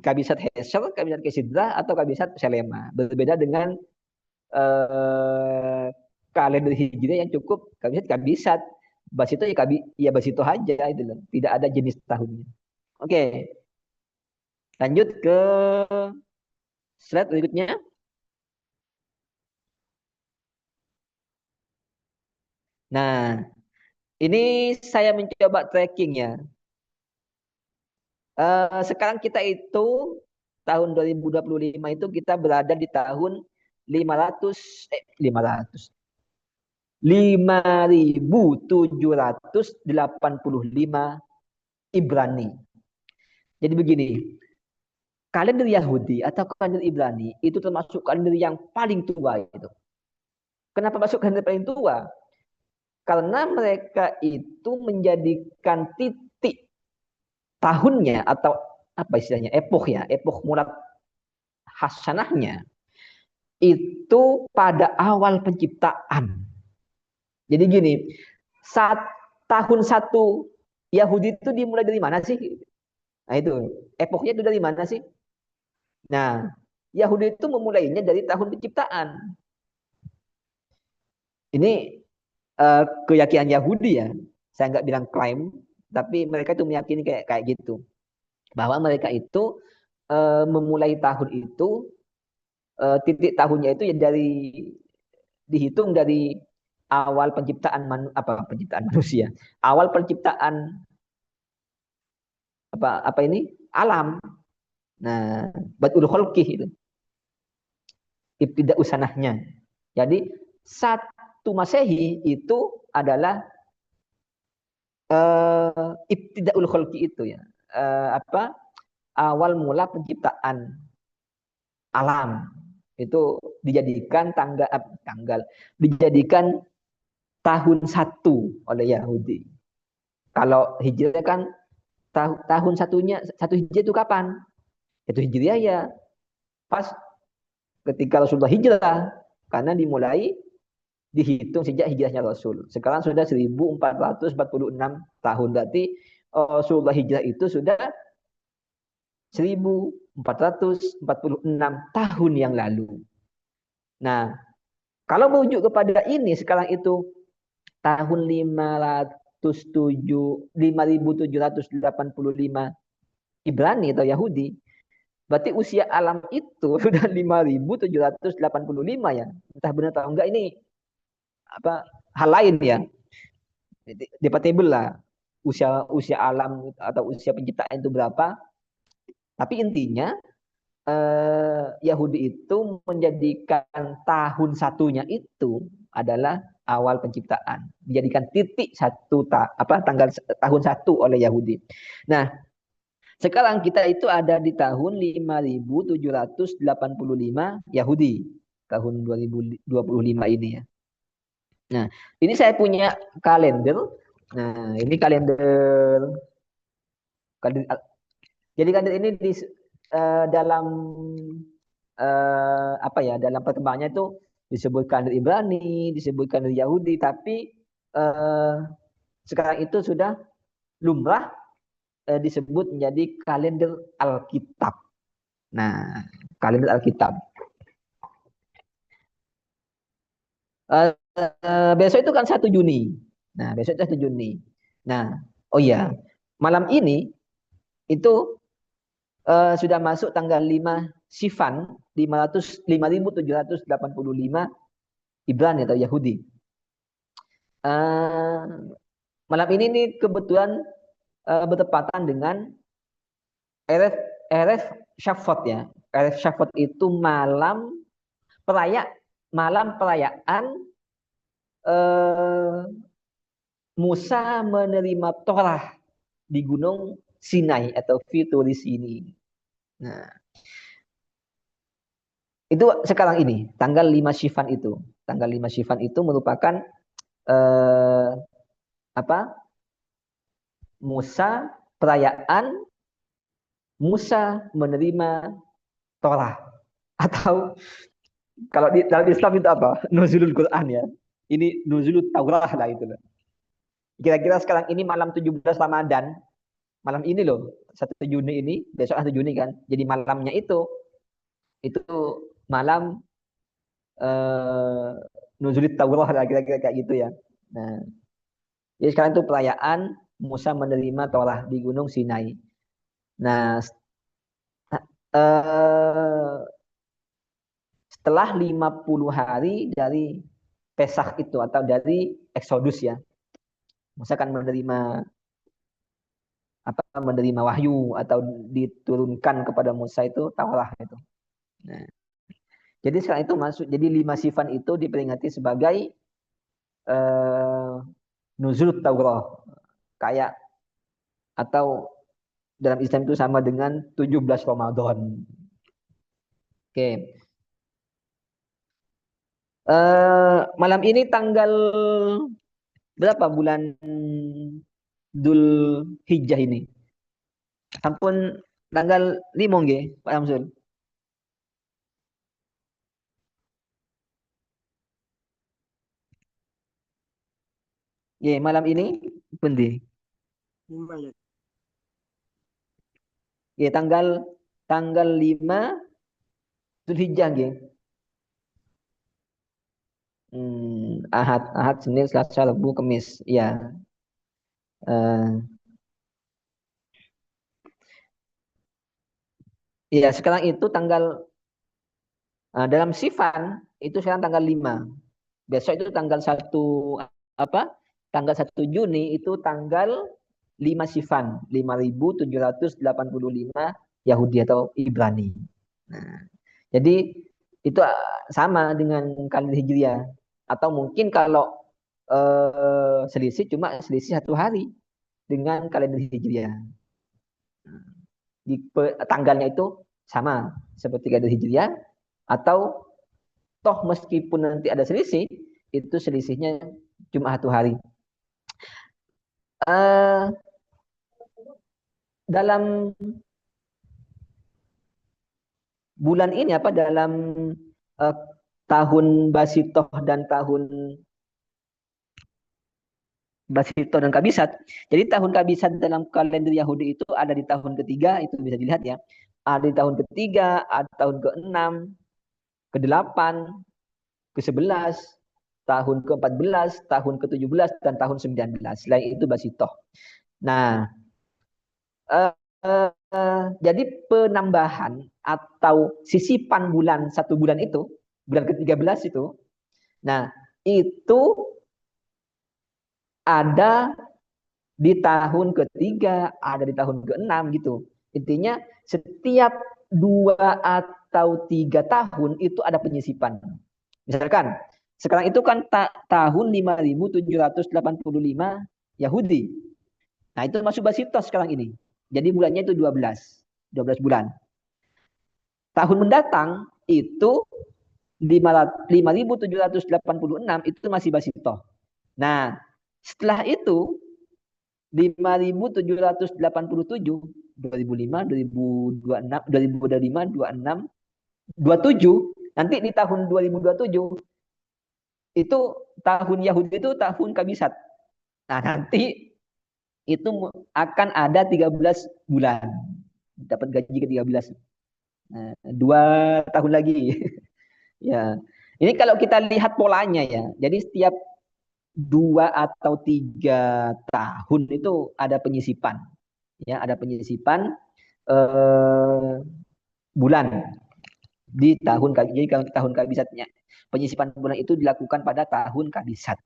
Kabisat Heschel, kabisat Kesidra, atau kabisat Selema. Berbeda dengan eh, kalender hijriah yang cukup kabisat. Basito ya ya basito aja itu loh. Tidak ada jenis tahunnya. Oke, lanjut ke slide berikutnya. Nah, ini saya mencoba tracking ya. Sekarang kita itu tahun 2025 itu kita berada di tahun 5.785 Ibrani. Jadi begini, kalender Yahudi atau kalender Ibrani itu termasuk kalender yang paling tua itu. Kenapa masuk kalender paling tua? Karena mereka itu menjadikan titik tahunnya atau apa istilahnya epoch ya, epoch mulai hasanahnya itu pada awal penciptaan. Jadi gini, saat tahun satu Yahudi itu dimulai dari mana sih? Nah itu, epochnya itu dari mana sih? Nah, Yahudi itu memulainya dari tahun penciptaan. Ini keyakinan Yahudi ya. Saya nggak bilang klaim, tapi mereka itu meyakini kayak kayak gitu. Bahwa mereka itu memulai tahun itu titik tahunnya itu ya dari dihitung dari awal penciptaan apa penciptaan manusia, awal penciptaan apa ini alam. Nah, badul khalqih itu ibtida usanahnya. Jadi satu Masehi itu adalah ibtidaul khalqi itu ya. Apa awal mula penciptaan alam itu dijadikan tanggal dijadikan tahun satu oleh Yahudi. Kalau Hijriah kan tahun satu Hijriah itu kapan? Itu Hijriah ya pas ketika Rasulullah hijrah karena dimulai dihitung sejak hijrahnya Rasul. Sekarang sudah 1446 tahun. Berarti Rasulullah hijrah itu sudah 1446 tahun yang lalu. Nah, kalau merujuk kepada ini sekarang itu tahun 5785 Ibrani atau Yahudi, berarti usia alam itu sudah 5785 ya. Entah benar atau enggak ini apa hal lain ya. Debatable lah usia usia alam atau usia penciptaan itu berapa. Tapi intinya Yahudi itu menjadikan tahun satunya itu adalah awal penciptaan, dijadikan titik satu tanggal tahun satu oleh Yahudi. Nah, sekarang kita itu ada di tahun 5785 Yahudi tahun 2025 ini ya. Nah, ini saya punya kalender. Nah, ini kalender jadi kalender ini dalam apa ya dalam perkembangannya itu disebutkan dari Ibrani, disebutkan dari Yahudi, tapi eh, sekarang itu sudah lumrah disebut menjadi kalender Alkitab. Nah, kalender Alkitab. Besok itu kan 1 Juni. Nah, besok itu 1 Juni. Nah, oh iya, malam ini itu sudah masuk tanggal 5 Sivan 5785 Ibrani atau Yahudi. Malam ini nih kebetulan bertepatan dengan Erev Shavuot ya. Erev Shavuot itu malam perayaan eh, Musa menerima Torah di Gunung Sinai atau Fituris ini. Nah, itu sekarang ini, tanggal 5 Syifan itu. Tanggal 5 Syifan itu merupakan eh, apa? Perayaan Musa menerima Torah, atau kalau di dalam Islam itu apa? Nuzulul Quran ya. Ini nuzulul Taurah lah itu. Kira-kira sekarang ini malam 17 Ramadan, malam ini loh, 1 Juni ini, besok 1 Juni kan. Jadi malamnya itu malam eh, Nuzulit Taurah lah, kira-kira kayak gitu ya. Nah, jadi sekarang itu perayaan Musa menerima Torah di Gunung Sinai. Nah, eh, setelah 50 hari dari Pesach itu atau dari Exodus ya, Musa akan menerima wahyu atau diturunkan kepada Musa itu Taurat itu. Nah, jadi sekarang itu masuk, jadi 5 sifat itu diperingati sebagai eh, nuzul Taurat, kayak atau dalam Islam itu sama dengan 17 Ramadan. Oke. Malam ini tanggal berapa bulan Dul Hijjah ini? Sampun tanggal 5 nggih, Pak Samsul. Nggih, malam ini pundi? Nggih, tanggal tanggal 5 Zulhijjah nggih. Ahad, Senin, Selasa, Rabu, Kamis. Ya. Uh, ya, sekarang itu dalam Sifan itu sekarang tanggal 5. Besok itu apa? Tanggal 1 Juni itu tanggal 5 Sifan, 5785 Yahudi atau Ibrani. Nah, jadi itu sama dengan kalender Hijriah, atau mungkin kalau selisih cuma selisih 1 hari dengan kalender Hijriah. Tanggalnya itu sama seperti kalender Hijriah, atau toh meskipun nanti ada selisih, itu selisihnya cuma 1 hari. Uh, dalam bulan ini dalam uh, tahun Basitoh dan tahun Kabisat. Jadi tahun Kabisat dalam kalender Yahudi itu ada di tahun ketiga, itu bisa dilihat ya. Ada di tahun ketiga, ada tahun ke-6, ke-8, ke-11, tahun ke-14, tahun ke-17, dan tahun 19. Selain itu Basitoh. Nah, jadi penambahan atau sisipan bulan 1 bulan itu, bulan ke-13 itu, nah itu ada di tahun ketiga, ada di tahun ke-6 gitu. Intinya setiap 2 atau 3 tahun itu ada penyisipan. Misalkan sekarang itu kan tahun 5785 Yahudi. Nah, itu masuk Basitos sekarang ini. Jadi bulannya itu 12 bulan. Tahun mendatang itu 5786 itu masih Basitoh. Nah, setelah itu 5787, 2005, 2026, 2025, 26, 27, nanti di tahun 2027 itu tahun Yahudi itu tahun Kabisat. Nah, nanti itu akan ada 13 bulan. Dapat gaji ke-13. Nah, 2 tahun lagi. Ya. Ini kalau kita lihat polanya ya. Jadi setiap 2 atau 3 tahun itu ada penyisipan. Ya, ada penyisipan bulan di tahun, jadi tahun kabisatnya. Penyisipan bulan itu dilakukan pada tahun kabisat.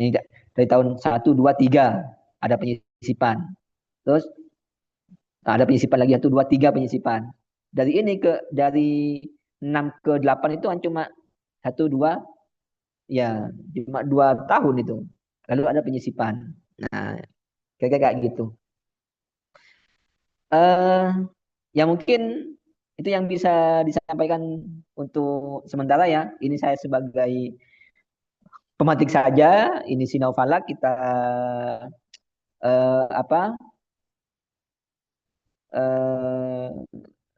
Ini dari tahun 1, 2, 3 ada penyisipan. Terus ada penyisipan lagi 1, 2, 3 penyisipan. dari ini dari 6 ke 8 itu kan cuma 1 2, ya cuma 2 tahun itu. Lalu ada penyisipan. Nah, kira-kira kayak gitu. eh Ya mungkin itu yang bisa disampaikan untuk sementara ya. Ini saya sebagai pemantik saja. Ini Sinau Falak, kita apa eh,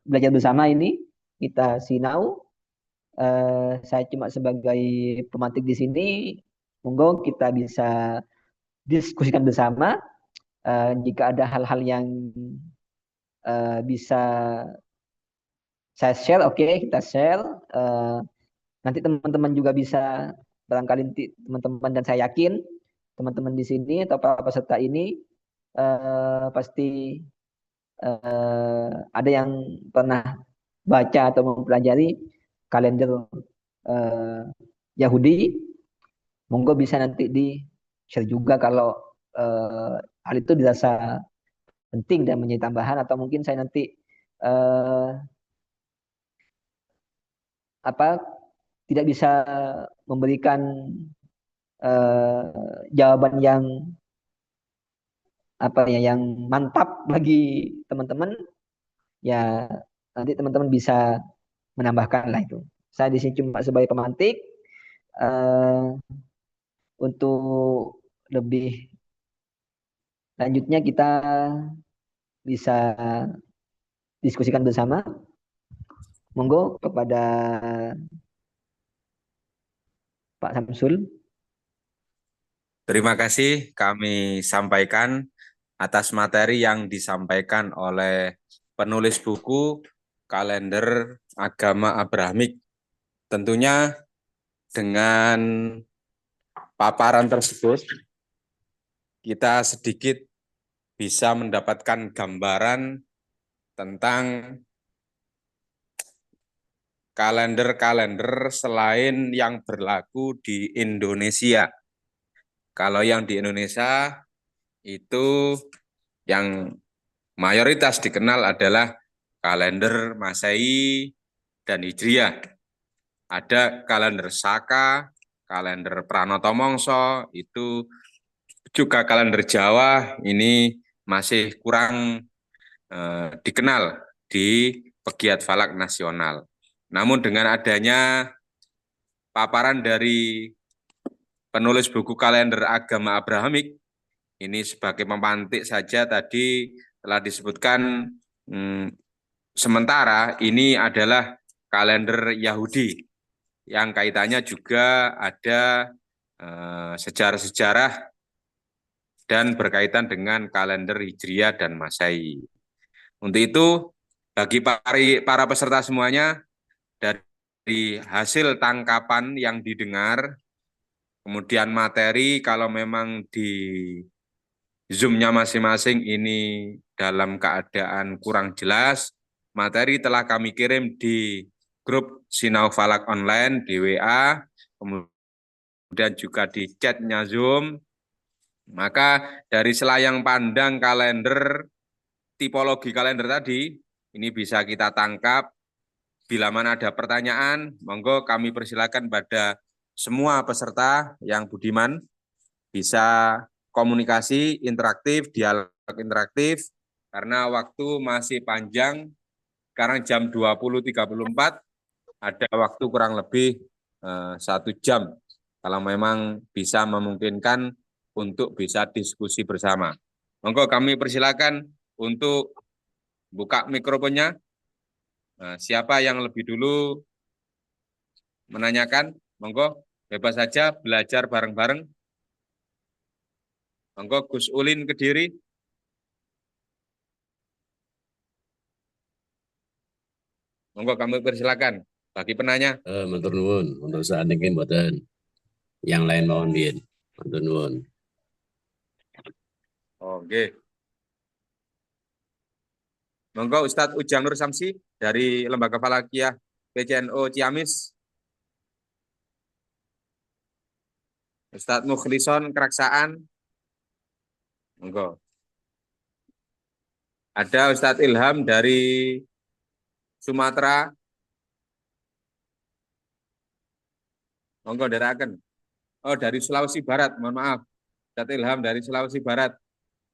belajar bersama ini. Kita sinau. Saya cuma sebagai pemantik di sini. Monggo kita bisa diskusikan bersama. Jika ada hal-hal yang bisa saya share, oke, kita share. Eh, Nanti teman-teman juga bisa, barangkali nanti teman-teman, dan saya yakin teman-teman di sini atau para peserta ini pasti ada yang pernah baca atau mempelajari kalender eh, Yahudi. Monggo bisa nanti di share juga kalau hal itu dirasa penting dan menjadi tambahan, atau mungkin saya nanti eh, apa tidak bisa memberikan jawaban yang apa ya, yang mantap bagi teman-teman, ya nanti teman-teman bisa menambahkan lah itu. Saya di sini cuma sebagai pemantik. eh, untuk lebih lanjutnya kita bisa diskusikan bersama. Monggo kepada Pak Samsul. Terima kasih kami sampaikan atas materi yang disampaikan oleh penulis buku Kalender Agama Abrahamik. Tentunya dengan paparan tersebut, kita sedikit bisa mendapatkan gambaran tentang kalender-kalender selain yang berlaku di Indonesia. Kalau yang di Indonesia itu yang mayoritas dikenal adalah kalender Masehi dan Hijriah. Ada kalender Saka, kalender Pranoto Mongso, itu juga kalender Jawa, ini masih kurang dikenal di pegiat falak nasional. Namun dengan adanya paparan dari penulis buku kalender agama Abrahamik, ini sebagai pemantik saja tadi telah disebutkan, sementara ini adalah kalender Yahudi yang kaitannya juga ada sejarah-sejarah dan berkaitan dengan kalender Hijriah dan Masehi. Untuk itu, bagi para peserta semuanya, dari hasil tangkapan yang didengar, kemudian materi kalau memang di Zoom-nya masing-masing ini dalam keadaan kurang jelas, materi telah kami kirim di grup Sinau Falak Online di WA, kemudian juga di chatnya Zoom. Maka dari selayang pandang kalender, tipologi kalender tadi, ini bisa kita tangkap. Bila mana ada pertanyaan, monggo kami persilakan pada semua peserta yang budiman bisa komunikasi interaktif, dialog interaktif, karena waktu masih panjang. Sekarang jam 20.34, ada waktu kurang lebih 1 jam, kalau memang bisa memungkinkan untuk bisa diskusi bersama. Monggo kami persilakan untuk buka mikrofonnya. Siapa yang lebih dulu menanyakan? Monggo, bebas saja, belajar bareng-bareng. Monggo Gus Ulin Kediri. Monggo kami persilakan bagi penanya. Matur nuwun untuk saat ini mboten. Yang lain mohon biyen. Matur nuwun. Oke. Monggo Ustadz Ujang Nur Samsi dari Lembaga Falakiyah PCNO Ciamis. Ustadz Mukhlison Keraksaan. Monggo. Ada Ustadz Ilham dari Sumatera, monggo ndherekaken. Oh, dari Sulawesi Barat, mohon maaf. Ustadz Ilham dari Sulawesi Barat.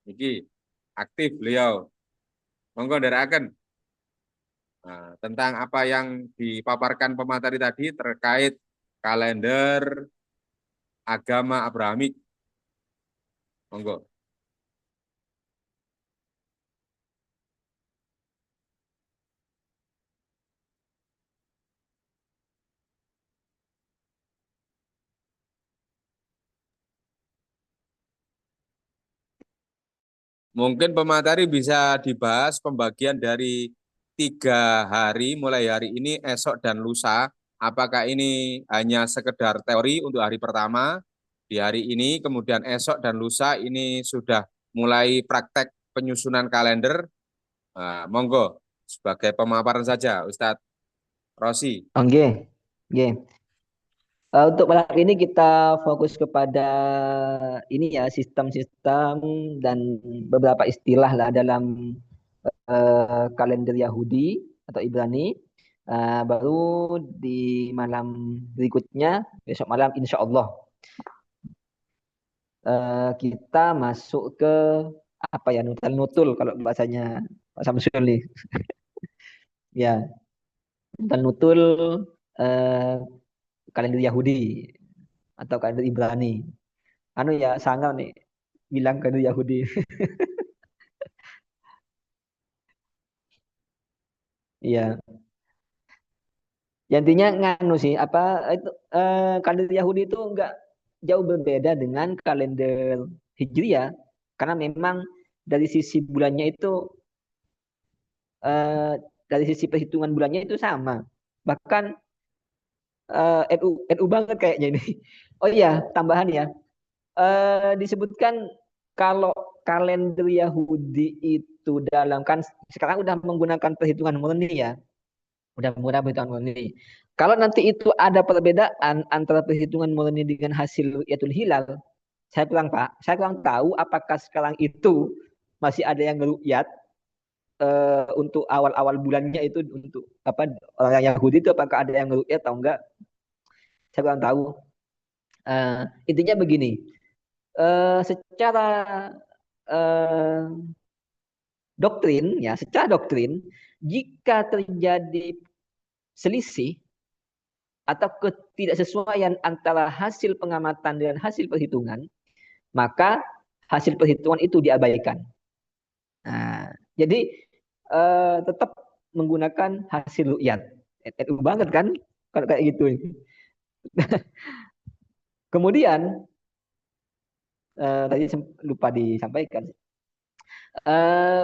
Iki aktif beliau. Monggo ndherekaken. Nah, tentang apa yang dipaparkan pemateri tadi terkait kalender agama Abrahamik. Monggo. Mungkin pemateri bisa dibahas pembagian dari 3 hari, mulai hari ini, esok, dan lusa. Apakah ini hanya sekedar teori untuk hari pertama di hari ini, kemudian esok dan lusa ini sudah mulai praktek penyusunan kalender. Nah, monggo sebagai pemaparan saja, Ustadz Rosi. Oke. Oke. Untuk malam ini kita fokus kepada ini ya, sistem-sistem dan beberapa istilah lah dalam kalender Yahudi atau Ibrani. Baru di malam berikutnya, besok malam insya Allah kita masuk ke apa ya, nutul kalau bahasanya Pak Samsul nih. Ya, nutul eh, kalender Yahudi atau kalender Ibrani. Anu ya, sangat nih bilang kalender Yahudi. Iya. Ya, intinya nganu sih, apa itu kalender Yahudi itu enggak jauh berbeda dengan kalender Hijriah karena memang dari sisi bulannya itu eh, dari sisi perhitungan bulannya itu sama. Bahkan NU banget kayaknya ini. Oh iya, tambahan ya. Disebutkan kalau kalender Yahudi itu dalam kan sekarang udah menggunakan perhitungan murni ya. Udah menggunakan perhitungan murni. Kalau nanti itu ada perbedaan antara perhitungan murni dengan hasil ru'yatul hilal, saya kurang tahu apakah sekarang itu masih ada yang ngeru'yat untuk awal-awal bulannya itu untuk apa orang Yahudi itu apakah ada yang ngeru'yat atau enggak? Saya kurang tahu. Intinya begini, secara eh, doktrin ya, secara doktrin jika terjadi selisih atau ketidaksesuaian antara hasil pengamatan dengan hasil perhitungan, maka hasil perhitungan itu diabaikan. Nah, jadi tetap menggunakan hasil ru'yat. NU banget kan kalau kayak gitu. Kemudian tadi lupa disampaikan.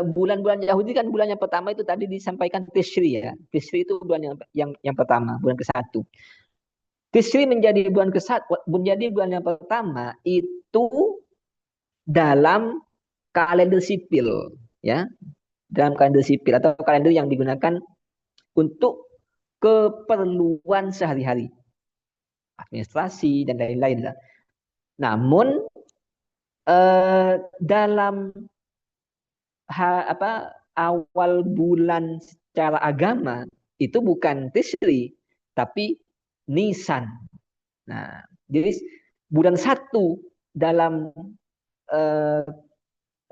Bulan-bulan Yahudi kan bulan yang pertama itu tadi disampaikan Tishri ya. Tishri itu bulan yang pertama, bulan ke-1. Tishri menjadi bulan ke-1, menjadi bulan yang pertama itu dalam kalender sipil ya. Dalam kalender sipil atau kalender yang digunakan untuk keperluan sehari-hari, administrasi dan lain-lain. Namun dalam awal bulan secara agama itu bukan Tishri tapi Nisan. Nah, jadi bulan 1 dalam eh,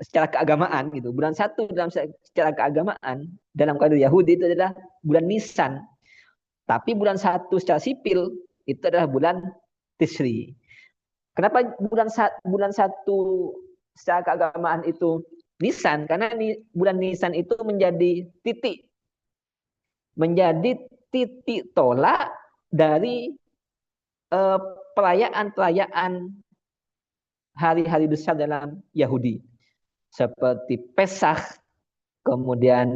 secara keagamaan gitu. Bulan 1 dalam secara keagamaan dalam kalender Yahudi itu adalah bulan Nisan. Tapi bulan 1 secara sipil itu adalah bulan Tishri. Kenapa bulan 1 secara keagamaan itu Nisan? Karena bulan Nisan itu menjadi titik tolak dari perayaan-perayaan hari-hari besar dalam Yahudi. Seperti Pesach, kemudian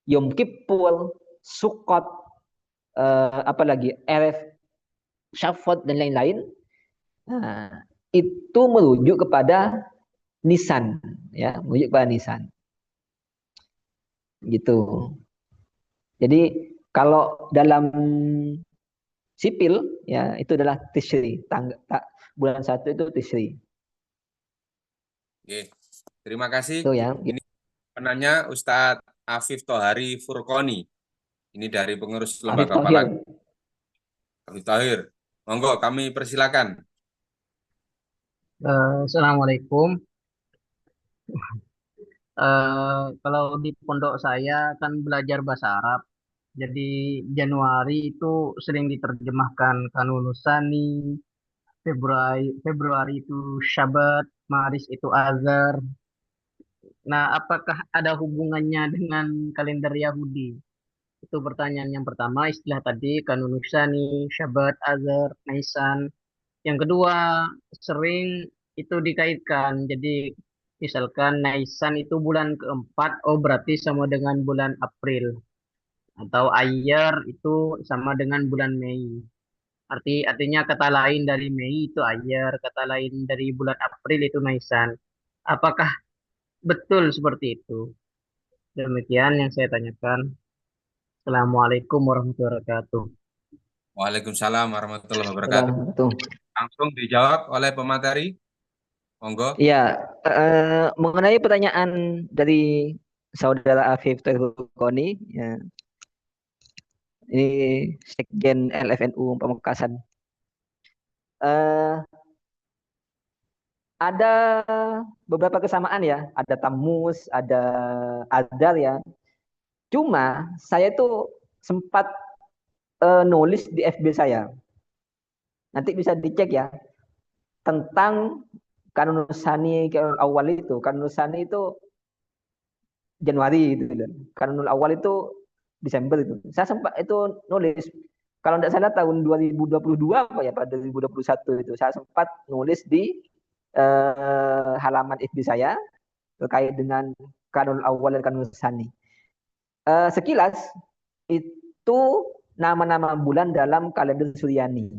Yom Kippur, Sukkot, apalagi Erev, Shavuot dan lain-lain. Nah, itu merujuk kepada Nisan, ya, merujuk kepada Nisan. Gitu. Jadi kalau dalam sipil ya itu adalah Tishri, bulan 1 itu Tishri. Oke. Terima kasih. Itu ya. Ini penanya Ustadz Afif Tohari Furqoni. Ini dari pengurus Afif Lembaga Thohir. Falak, Abdul Tahir. Monggo, kami persilakan. Assalamualaikum. Kalau di pondok saya kan belajar bahasa Arab. Jadi Januari itu sering diterjemahkan Kanun Nusani, Februari itu Syabat, Maris itu Azar. Nah, apakah ada hubungannya dengan kalender Yahudi? Itu pertanyaan yang pertama, istilah tadi Kanun Nusani, Syabat, Azar, Nisan. Yang kedua, sering itu dikaitkan. Jadi, misalkan Nisan itu bulan keempat, oh berarti sama dengan bulan April. Atau Ayar itu sama dengan bulan Mei. Artinya kata lain dari Mei itu Ayar, kata lain dari bulan April itu Nisan. Apakah betul seperti itu? Demikian yang saya tanyakan. Assalamualaikum warahmatullahi wabarakatuh. Waalaikumsalam warahmatullahi Salam. wabarakatuh. Tuh. Langsung dijawab oleh pemateri. Monggo. Iya, mengenai pertanyaan dari saudara Afif Terhukoni, ya, ini Sekjen LFNU Pamekasan. Eh, ada beberapa kesamaan ya, ada Tamus, ada Adar ya. Cuma saya itu sempat nulis di FB saya. Nanti bisa dicek ya tentang Kanun Nusani Kanun Awal itu. Kanun Nusani itu Januari gitu. Kanun Awal itu Desember itu. Saya sempat itu nulis kalau tidak salah tahun 2022 apa ya, pada 2021 itu saya sempat nulis di halaman FB saya terkait dengan Kanun Awal dan Kanun Nusani. Sekilas itu nama-nama bulan dalam kalender Suryani.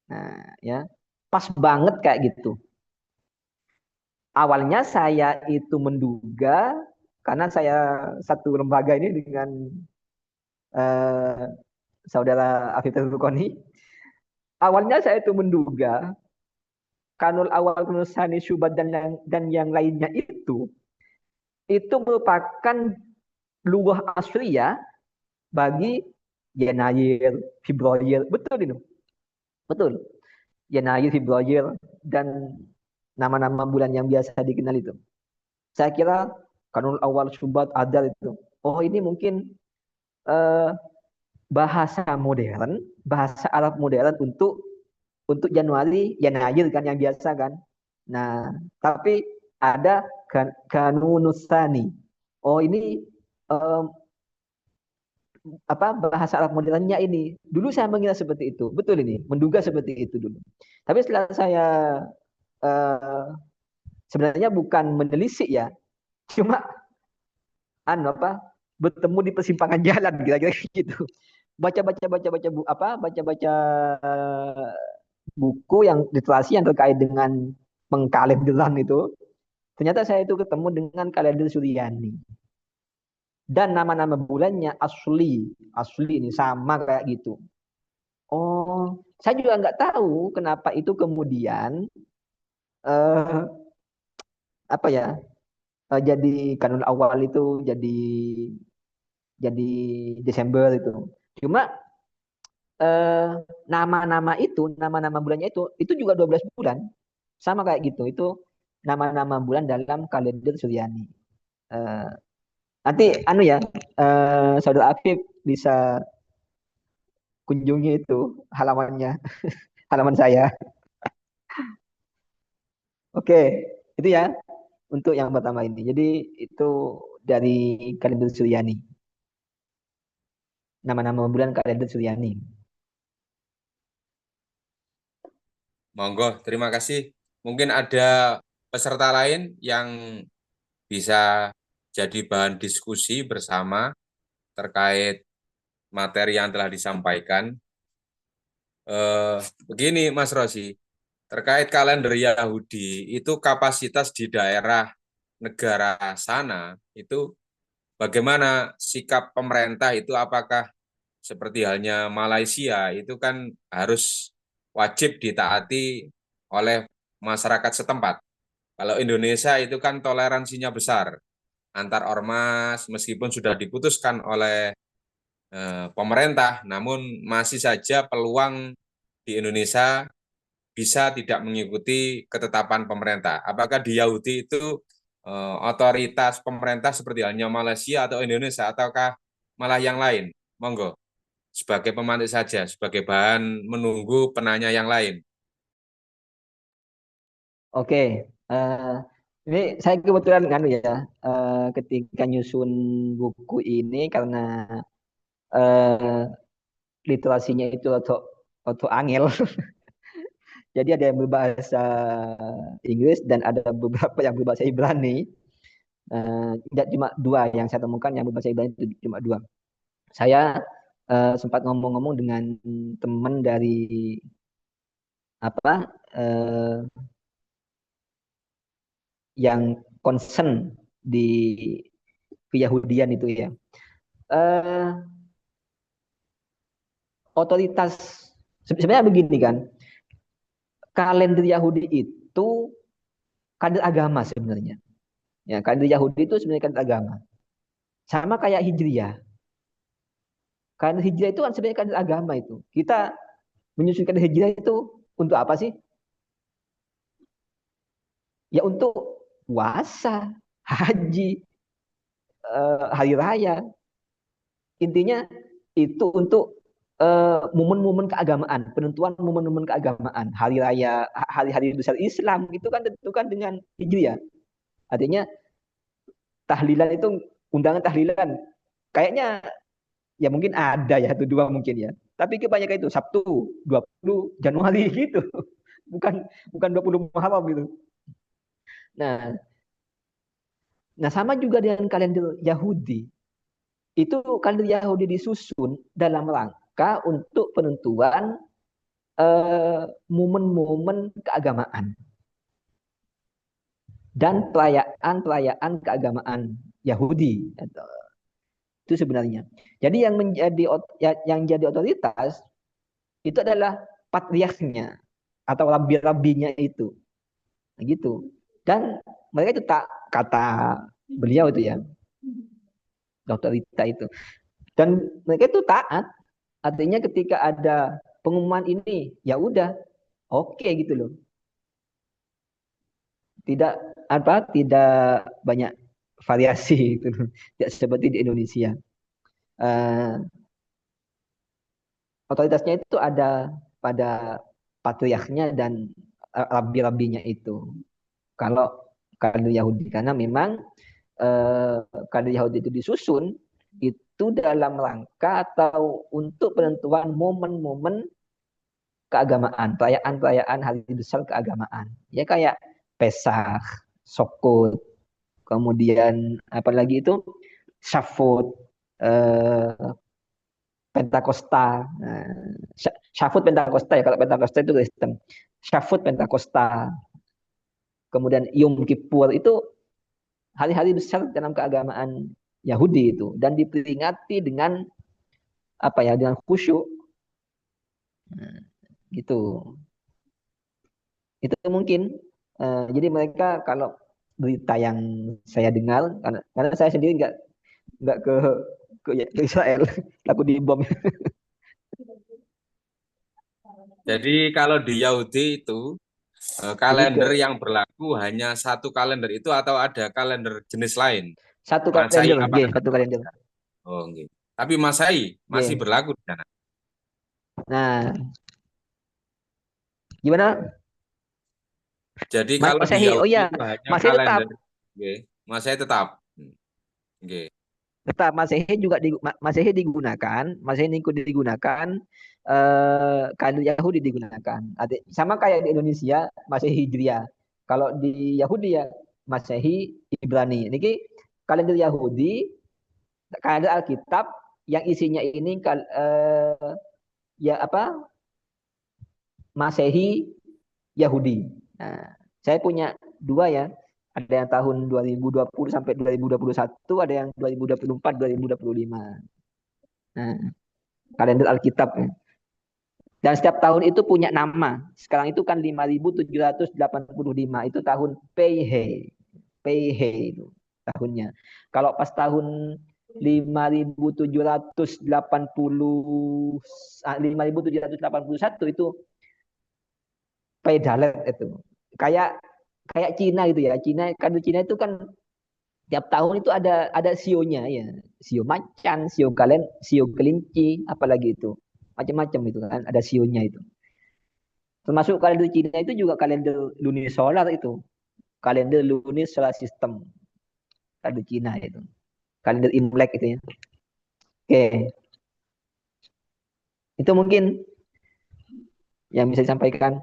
Nah, ya, pas banget kayak gitu. Awalnya saya itu menduga karena saya satu lembaga ini dengan saudara Afif Terukoni. Awalnya saya itu menduga Kanul Awal, Kanul Sani, Syubat dan yang lainnya itu merupakan lughah asliya bagi Yenayer, Februari, betul itu, betul. Yenayer, Februari dan nama-nama bulan yang biasa dikenal itu. Saya kira Kanul Awal, Syubat, Adar itu. Oh ini mungkin bahasa modern, bahasa Arab modern untuk Januari, Yanayir kan yang biasa kan. Nah, tapi ada Kanunusani. Oh ini bahasa Arab modernnya ini. Dulu saya mengira seperti itu, betul ini, menduga seperti itu dulu. Tapi setelah saya sebenarnya bukan menelisik ya, cuma bertemu di persimpangan jalan kira-kira gitu. Baca-baca buku yang literasi yang terkait dengan pengkalenderan itu, ternyata saya itu ketemu dengan kalender Suryani. Dan nama-nama bulannya asli ini sama kayak gitu. Oh, saya juga nggak tahu kenapa itu kemudian jadi kanun awal itu jadi Desember itu. Cuma nama-nama bulannya itu juga 12 bulan. Sama kayak gitu. Itu nama-nama bulan dalam kalender Suryani. Nanti saudara Afif bisa kunjungi itu halamannya, halaman saya. Oke, itu ya untuk yang pertama ini. Jadi itu dari kalender Suryani. Nama-nama bulan kalender Suryani. Monggo, terima kasih. Mungkin ada peserta lain yang bisa jadi bahan diskusi bersama terkait materi yang telah disampaikan. Begini Mas Rosi, terkait kalender Yahudi, itu kapasitas di daerah negara sana, itu bagaimana sikap pemerintah itu, apakah seperti halnya Malaysia, itu kan harus wajib ditaati oleh masyarakat setempat. Kalau Indonesia itu kan toleransinya besar antar ormas, meskipun sudah diputuskan oleh pemerintah, namun masih saja peluang di Indonesia bisa tidak mengikuti ketetapan pemerintah. Apakah di Yahudi itu otoritas pemerintah seperti halnya Malaysia atau Indonesia, ataukah malah yang lain? Monggo, sebagai pemantik saja, sebagai bahan menunggu penanya yang lain. Oke, ini saya kebetulan ketika nyusun buku ini karena eh, literasinya itu atau angel. Jadi ada yang berbahasa Inggris dan ada beberapa yang berbahasa Ibrani. Tidak cuma dua yang saya temukan yang berbahasa Ibrani itu cuma dua. Saya sempat ngomong-ngomong dengan teman dari apa yang concern di keyahudian itu ya. Otoritas sebenarnya begini kan, kalender Yahudi itu kalender agama sebenarnya. Ya, kalender Yahudi itu sebenarnya kalender agama. Sama kayak Hijriah. Kalender Hijriah itu kan sebenarnya kalender agama itu. Kita menyusun kalender Hijriah itu untuk apa sih? Ya untuk puasa, haji, hari raya. Intinya itu untuk momen-momen keagamaan, penentuan momen-momen keagamaan, hari raya, hari-hari besar Islam itu kan tentukan dengan Hijriah. Artinya tahlilan itu undangan tahlilan kayaknya ya mungkin ada ya satu dua mungkin ya. Tapi kebanyakan itu Sabtu 20 Januari gitu. Bukan bukan 20 Muharram gitu. Nah, sama juga dengan kalender Yahudi. Itu kalender Yahudi disusun dalam rangka untuk penentuan momen-momen keagamaan dan perayaan-perayaan keagamaan Yahudi. Itu sebenarnya. Jadi yang jadi otoritas itu adalah patriarknya atau rabi-rabinya itu. Gitu. Dan mereka itu tak kata beliau itu ya, Dr. Rita itu. Dan mereka itu taat. Artinya ketika ada pengumuman ini, ya udah, oke gitu loh. Tidak banyak variasi itu, tidak seperti di Indonesia. Otoritasnya itu ada pada patriarknya dan rabi-rabinya itu. Kalau kalender Yahudi karena memang kalender Yahudi itu disusun itu dalam rangka atau untuk penentuan momen-momen keagamaan, perayaan-perayaan hari besar keagamaan. Ya kayak Pesach, Sokot, kemudian apa lagi itu Syafut, Pentakosta. Nah, Syafut Pentakosta ya, kalau Pentakosta itu Kristen. Syafut Pentakosta. Kemudian Yom Kippur itu hari-hari besar dalam keagamaan Yahudi itu dan diperingati dengan apa ya, dengan khusyuk. Nah, gitu. Itu mungkin jadi mereka kalau berita yang saya dengar karena saya sendiri nggak ke Israel takut dibom. Jadi kalau di Yahudi itu Lebih ke kalender yang berlaku hanya satu kalender itu atau ada kalender jenis lain? satu Masehi kalender, apakah satu kalender. Oh, gitu. Tapi Masehi masih G. berlaku di sana. Nah, gimana? Jadi kalau di Masehi, oh Yahudi iya, itu hanya Masehi tetap. kalender, oke. Masehi tetap. Oke. Tetap Masehi digunakan, kalender Yahudi digunakan. Sama kayak di Indonesia Masehi Hijriah. Kalau di Yahudi ya Masehi Ibrani. Ini kalender Yahudi, kalender Alkitab yang isinya ini ya apa? Masehi Yahudi. Nah, saya punya dua ya. Ada yang tahun 2020 sampai 2021, ada yang 2024, 2025. Nah, kalender Alkitab ya. Dan setiap tahun itu punya nama. Sekarang itu kan 5785 itu tahun Peihe. Peihe itu tahunnya. Kalau pas tahun 5.781 itu pedalet itu. Kayak kayak Cina gitu ya. Cina itu kan tiap tahun itu ada sionya ya. Sio macan, sio kelinci, apalagi itu. Macam-macam itu kan, ada sionya itu. Termasuk kalender Cina itu juga kalender lunisolar itu. Kalender lunisolar system. Kalender Cina itu. Kalender Imlek itu ya. Oke. Itu mungkin yang bisa disampaikan.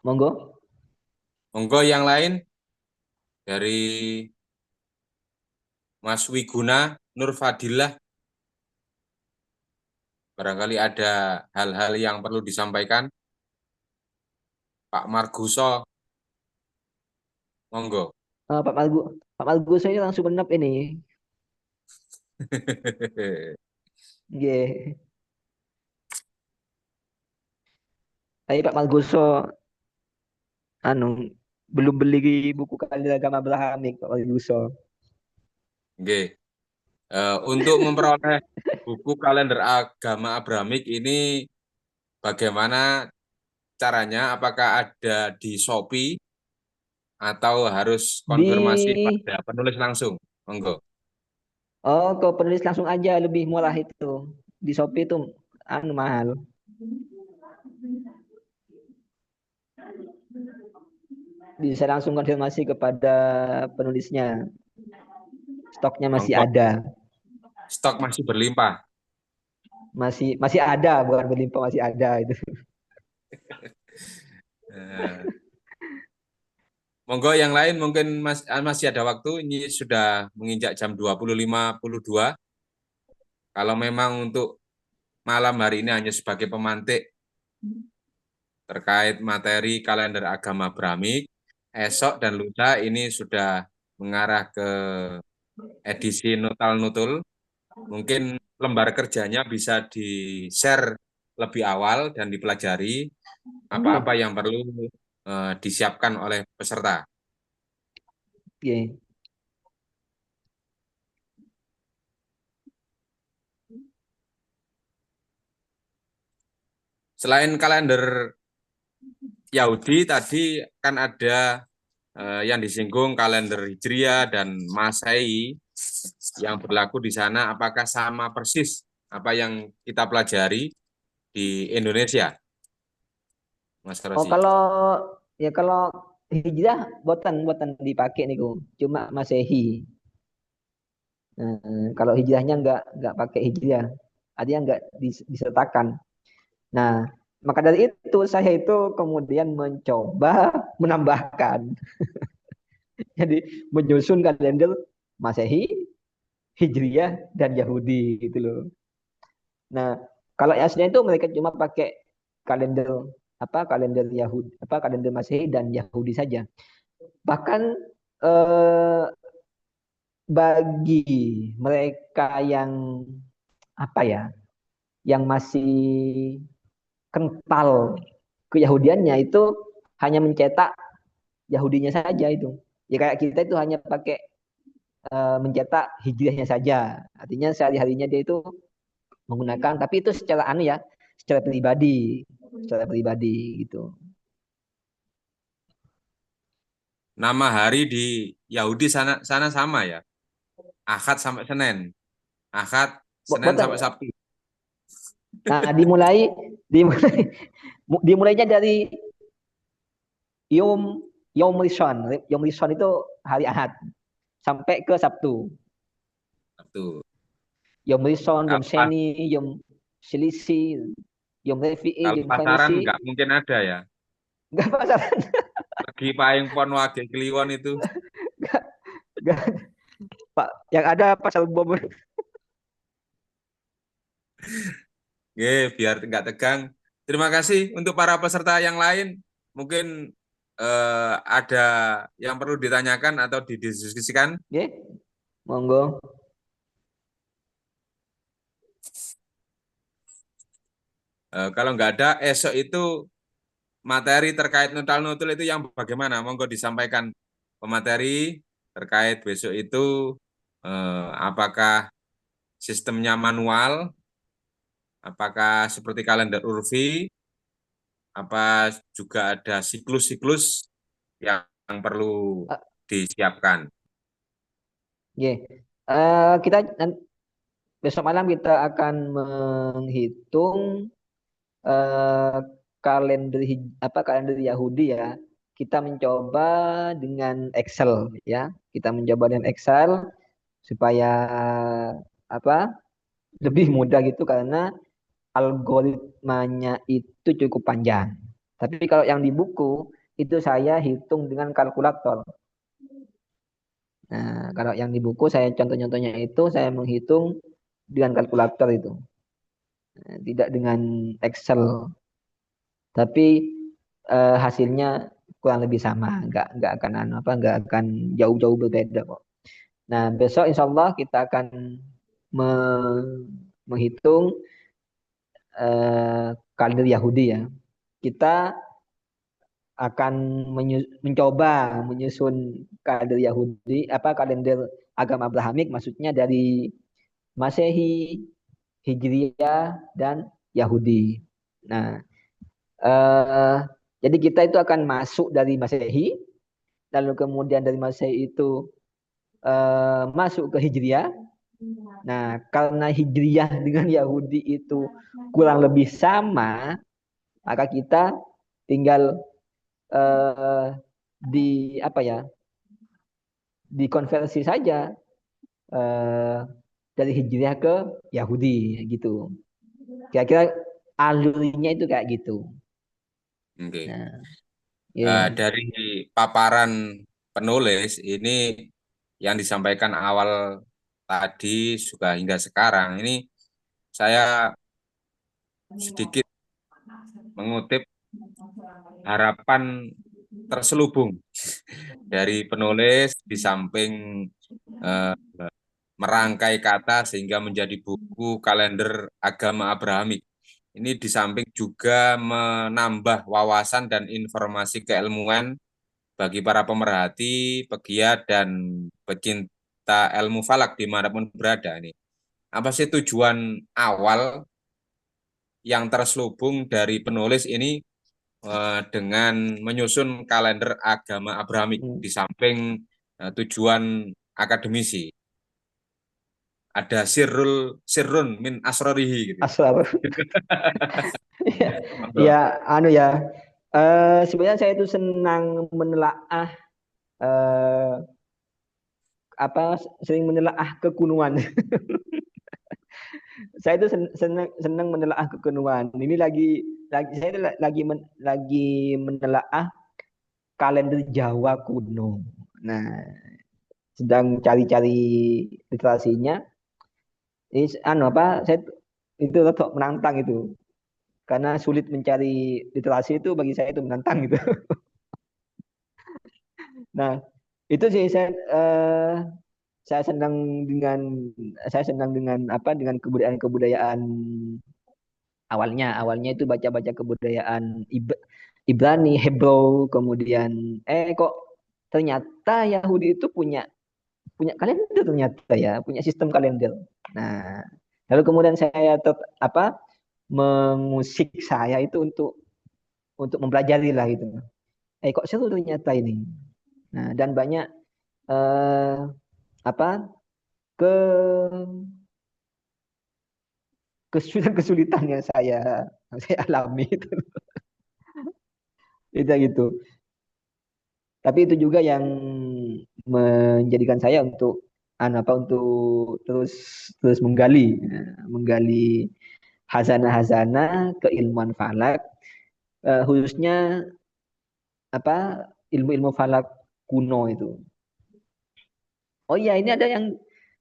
Monggo. Monggo yang lain dari Mas Wiguna Nur Fadilah. Barangkali ada hal-hal yang perlu disampaikan. Pak Marguso, monggo. Pak Margus ini langsung menep ini. Yeah. Tapi Pak Margoso anu belum beli buku kalender agama Abrahamik Pak Margoso. Oke. Untuk memperoleh buku kalender agama Abrahamik ini bagaimana caranya? Apakah ada di Shopee atau harus konfirmasi Di pada penulis langsung? Monggo. ke penulis langsung aja lebih murah itu. Di Shopee itu anu mahal. Bisa langsung konfirmasi kepada penulisnya. Stoknya masih Monggo. ada. Stok masih berlimpah. Masih ada, bukan berlimpah, masih ada itu. Monggo yang lain mungkin masih ada waktu. Ini sudah menginjak jam 20.52. Kalau memang untuk malam hari ini hanya sebagai pemantik terkait materi kalender agama Abrahamik, esok dan lusa ini sudah mengarah ke edisi Nutal-Nutul. Mungkin lembar kerjanya bisa di-share lebih awal dan dipelajari apa-apa yang perlu disiapkan oleh peserta. Oke. Selain kalender Yahudi tadi kan ada yang disinggung kalender Hijriah dan Masehi yang berlaku di sana, apakah sama persis apa yang kita pelajari di Indonesia, Mas Oh Rosi? kalau hijrah buatan dipakai nih cuma Masehi. Kalau hijrahnya nggak pakai hijrah, artinya nggak disertakan. Nah, maka dari itu saya itu kemudian mencoba menambahkan. Jadi menyusun kalender Masehi, Hijriah, dan Yahudi gitu loh. Nah, kalau aslinya itu mereka cuma pakai kalender kalender Yahudi, kalender Masehi dan Yahudi saja. Bahkan eh, bagi mereka yang yang masih kental keyahudiannya itu hanya mencetak Yahudinya saja itu. Ya kayak kita itu hanya pakai mencetak hijriahnya saja. Artinya sehari-harinya dia itu menggunakan, tapi itu secara secara pribadi gitu. Nama hari di Yahudi sana sama ya? Ahad sampai Senin. Ahad, Senin sampai Sabtu. Nah, dimulainya dari Yom Rishon. Yom Rishon itu hari Ahad sampai ke Sabtu. Sabtu. Yom Rishon, Yom Sheni, Yom Shelisi, Yom Revi'i, Kalau Yom pasaran Khamisi. nggak mungkin ada ya? Nggak pasaran. Lagi paling pon wage kliwon itu. Nggak. Pak, yang ada pasal bom. Biar nggak tegang. Terima kasih untuk para peserta yang lain. Mungkin ada yang perlu ditanyakan atau didiskusikan. Monggo. Kalau nggak ada, esok itu materi terkait nutal-nutul itu yang bagaimana? Monggo disampaikan pemateri terkait besok itu apakah sistemnya manual, apakah seperti kalender urfi, apa juga ada siklus-siklus yang perlu Eh, disiapkan. yeah. Kita besok malam kita akan menghitung eh, kalender Yahudi ya. Kita mencoba dengan Excel ya. Kita mencoba dengan Excel supaya apa? Lebih mudah gitu karena algoritmanya itu cukup panjang. Tapi kalau yang di buku itu saya hitung dengan kalkulator. Nah, kalau yang di buku saya contoh-contohnya itu saya menghitung dengan kalkulator itu. Nah, tidak dengan Excel. Tapi hasilnya kurang lebih sama, nggak akan nggak akan jauh-jauh berbeda kok. Nah, besok insya Allah kita akan menghitung kalender Yahudi ya. Kita akan mencoba menyusun kalender Yahudi, kalender agama Abrahamik, maksudnya dari Masehi, Hijriyah, dan Yahudi. Nah, eh, jadi kita itu akan masuk dari Masehi, lalu kemudian dari Masehi itu masuk ke Hijriyah. Nah, karena Hijriyah dengan Yahudi itu kurang lebih sama, maka kita tinggal eh, di dikonversi saja eh, dari Hijriyah ke Yahudi gitu. Kira-kira alurnya itu kayak gitu. Oke. Nah, ya. Dari paparan penulis ini yang disampaikan awal tadi juga hingga sekarang ini saya sedikit mengutip harapan terselubung dari penulis di samping eh, merangkai kata sehingga menjadi buku kalender agama Abrahamik. Ini di samping juga menambah wawasan dan informasi keilmuan bagi para pemerhati, pegiat, dan pecinta ilmu falak dimanapun berada. Nih, apa sih tujuan awal yang terselubung dari penulis ini dengan menyusun kalender agama Abrahamik di samping tujuan akademisi? Ada sirrun min asrorihi gitu. Asal. Ya, ya. Sebenarnya saya itu senang menelaah eh, sering menelaah kekunuan. Saya itu senang menelaah kekunuan. Ini saya itu lagi menelaah kalender Jawa kuno. Nah, sedang cari-cari literasinya. Ini saya itu tetap menantang itu. Karena sulit mencari literasi itu bagi saya itu menantang gitu. Nah, itu sih saya senang dengan dengan kebudayaan awalnya itu baca-baca kebudayaan Ibrani, Hebrew, kemudian kok ternyata Yahudi itu punya punya kalender ternyata ya, punya sistem kalender. Nah, lalu kemudian saya mengusik saya itu untuk mempelajari lah gitu. Kok seru ternyata ini. Nah, dan banyak eh, apa ke kesulitan-kesulitan yang saya alami itu. Itu gitu. Tapi itu juga yang menjadikan saya untuk terus terus menggali hazanah-hazanah keilmuan falak, khususnya ilmu-ilmu falak kuno itu. Oh iya, ini ada yang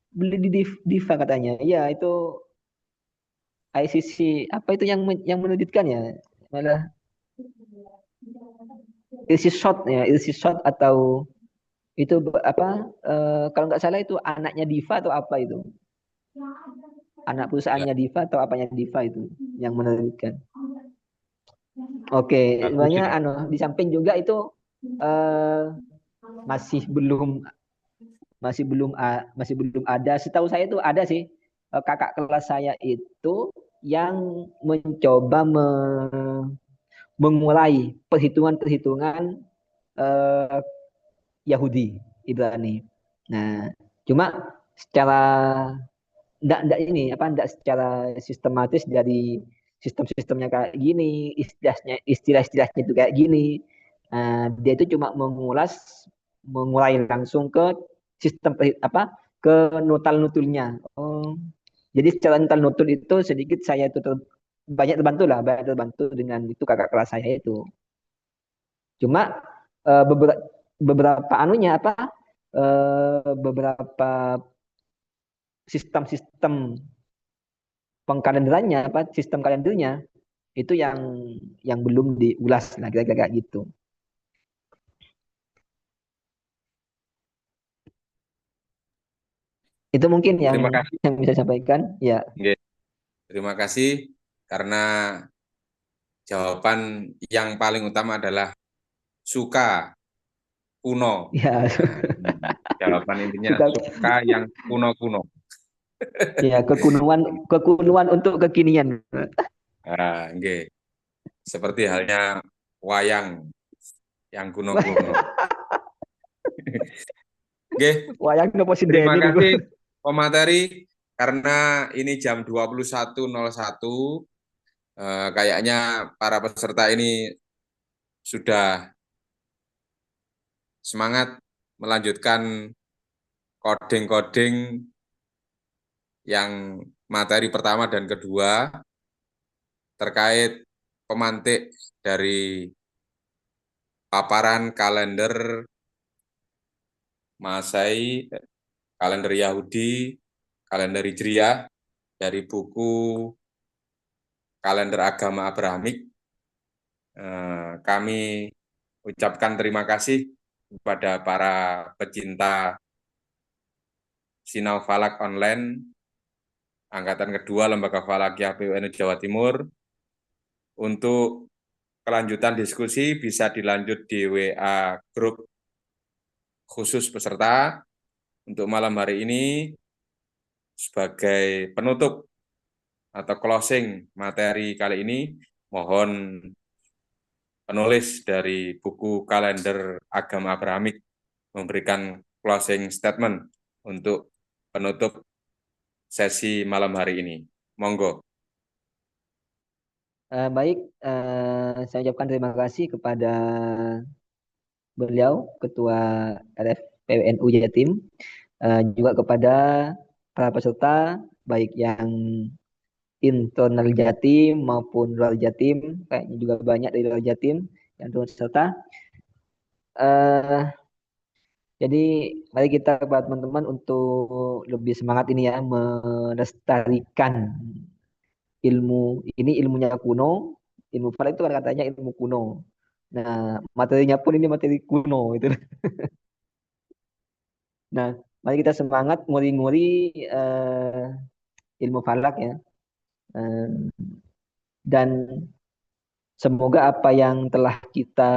beli di Diva katanya. Iya, itu ICC apa itu yang menerbitkan ya? Malah Ilsi Shot ya, Ilsi Shot atau itu kalau nggak salah itu anaknya Diva atau apa itu? Anak Ya, perusahaannya Diva atau apanya Diva itu yang menerbitkan. Oke, bagus sebenarnya ini. di samping juga itu eh, masih belum masih belum ada. Setahu saya itu ada sih kakak kelas saya itu yang mencoba mengurai perhitungan-perhitungan eh, Yahudi Ibrani. Nah, cuma secara enggak ini apa enggak secara sistematis dari sistem-sistemnya kayak gini, istilah-istilahnya itu kayak gini. Dia itu cuma mengurai langsung ke sistem apa ke nutal nutulnya. Oh, jadi secara nutal nutul itu sedikit saya itu banyak terbantu dengan itu kakak kelas saya itu. Cuma beberapa anunya apa beberapa sistem-sistem pengkalenderannya apa sistem kalendernya itu yang belum diulas lah kira-kira kayak gitu. Itu mungkin Terima kasih. yang bisa sampaikan. Ya. Nggih. Terima kasih karena jawaban yang paling utama adalah suka kuno. Ya. Nah, jawaban intinya Suka suka yang kuno-kuno. ya kekunuan untuk kekinian. Nah, nggih. Seperti halnya wayang yang kuno-kuno. Nggih, Wayang nopo terima sideni niku. kasih pemateri karena ini jam 21.01. Kayaknya para peserta ini sudah semangat melanjutkan coding-coding yang materi pertama dan kedua terkait pemantik dari paparan kalender Masehi, kalender Yahudi, kalender Hijriah dari buku kalender agama Abrahamik. Kami ucapkan terima kasih kepada para pecinta Sinau Falak Online Angkatan Kedua Lembaga Falakiyah PUNU Jawa Timur. Untuk kelanjutan diskusi bisa dilanjut di WA grup khusus peserta. Untuk malam hari ini sebagai penutup atau closing materi kali ini, mohon penulis dari buku kalender agama Abrahamik memberikan closing statement untuk penutup sesi malam hari ini. Monggo. Baik, saya ucapkan terima kasih kepada beliau Ketua RFPWNU Jatim, juga kepada para peserta baik yang internal Jatim maupun luar Jatim, kayaknya juga banyak dari luar Jatim yang turut serta. Jadi mari kita kepada teman-teman untuk lebih semangat ini ya melestarikan ini ilmunya kuno, ilmu falak itu kan katanya ilmu kuno. Nah, materinya pun ini materi kuno itu. Nah, mari kita semangat nguri-nguri ilmu falak ya. Eh, dan semoga apa yang telah kita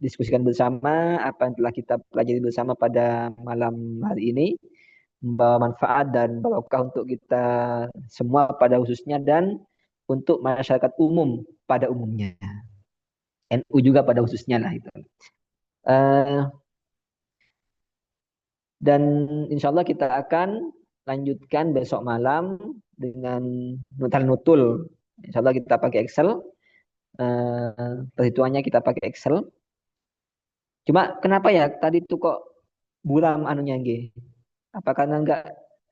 diskusikan bersama, apa yang telah kita pelajari bersama pada malam hari ini membawa manfaat dan barokah untuk kita semua pada khususnya dan untuk masyarakat umum pada umumnya. NU juga pada khususnya lah itu. Uh, dan insya Allah kita akan lanjutkan besok malam dengan nutul. Insya Allah kita pakai Excel. Perhitungannya kita pakai Excel. Cuma kenapa ya tadi tuh kok buram anunya G? Apa karena enggak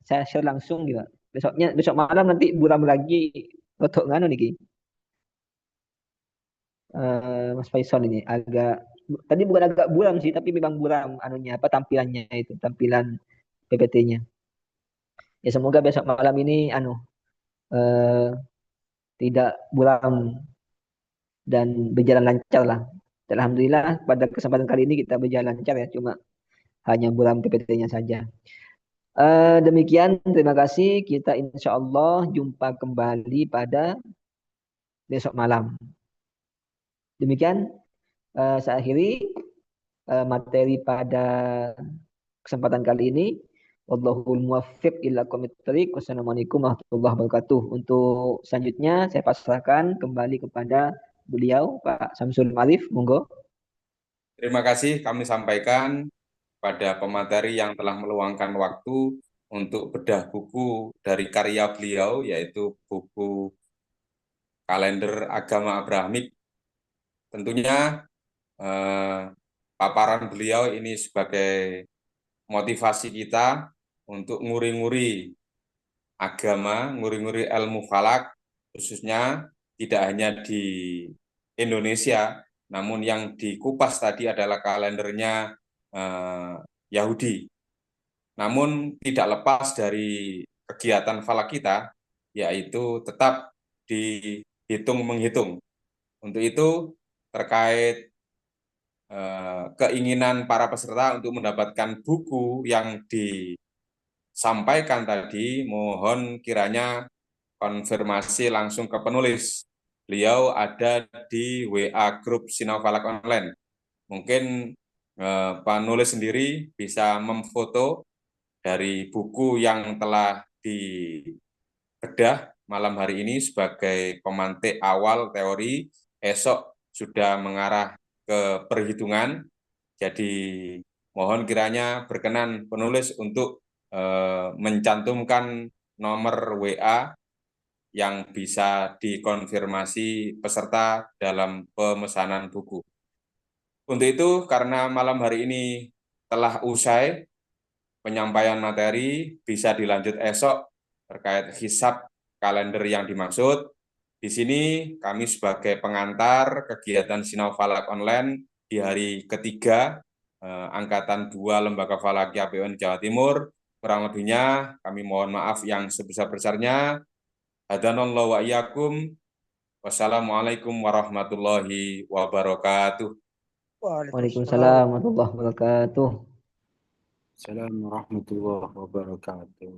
saya share langsung gitu? Besok malam nanti buram lagi untuk nganu nih Ki. Mas Faisal ini agak tadi bukan agak buram sih tapi memang buram anunya apa tampilannya itu tampilan PPT-nya. Ya semoga besok malam ini eh, tidak buram dan berjalan lancar lah. Alhamdulillah pada kesempatan kali ini kita berjalan lancar ya cuma hanya buram PPT-nya saja. Demikian terima kasih kita insya Allah jumpa kembali pada besok malam. Demikian saya akhiri materi pada kesempatan kali ini. Wallahul muwaffiq ila aqwamit thoriq. Wassalamualaikum warahmatullahi wabarakatuh. Untuk selanjutnya saya pasrahkan kembali kepada beliau Pak Samsul Arif. Monggo. Terima kasih kami sampaikan pada pemateri yang telah meluangkan waktu untuk bedah buku dari karya beliau, yaitu buku Kalender Agama Abrahamik. Tentunya paparan beliau ini sebagai motivasi kita untuk nguri-nguri agama, nguri-nguri ilmu falak, khususnya tidak hanya di Indonesia, namun yang dikupas tadi adalah kalendernya Yahudi. Namun tidak lepas dari kegiatan falak kita, yaitu tetap dihitung-menghitung. Untuk itu, terkait keinginan para peserta untuk mendapatkan buku yang disampaikan tadi, mohon kiranya konfirmasi langsung ke penulis. Beliau ada di WA grup Sinau Falak Online. Mungkin penulis sendiri bisa memfoto dari buku yang telah dibedah malam hari ini sebagai pemantik awal teori, esok sudah mengarah ke perhitungan. Jadi mohon kiranya berkenan penulis untuk mencantumkan nomor WA yang bisa dikonfirmasi peserta dalam pemesanan buku. Untuk itu, karena malam hari ini telah usai penyampaian materi, bisa dilanjut esok terkait hisab kalender yang dimaksud. Di sini kami sebagai pengantar kegiatan Sinau Falak Online di hari ketiga Angkatan 2 Lembaga Falak APUN Jawa Timur. Kurang lebihnya kami mohon maaf yang sebesar-besarnya. Hadanallahu wa iyyakum. Wassalamualaikum warahmatullahi wabarakatuh. Waalaikumsalam warahmatullahi wabarakatuh. Assalamualaikum warahmatullahi wabarakatuh.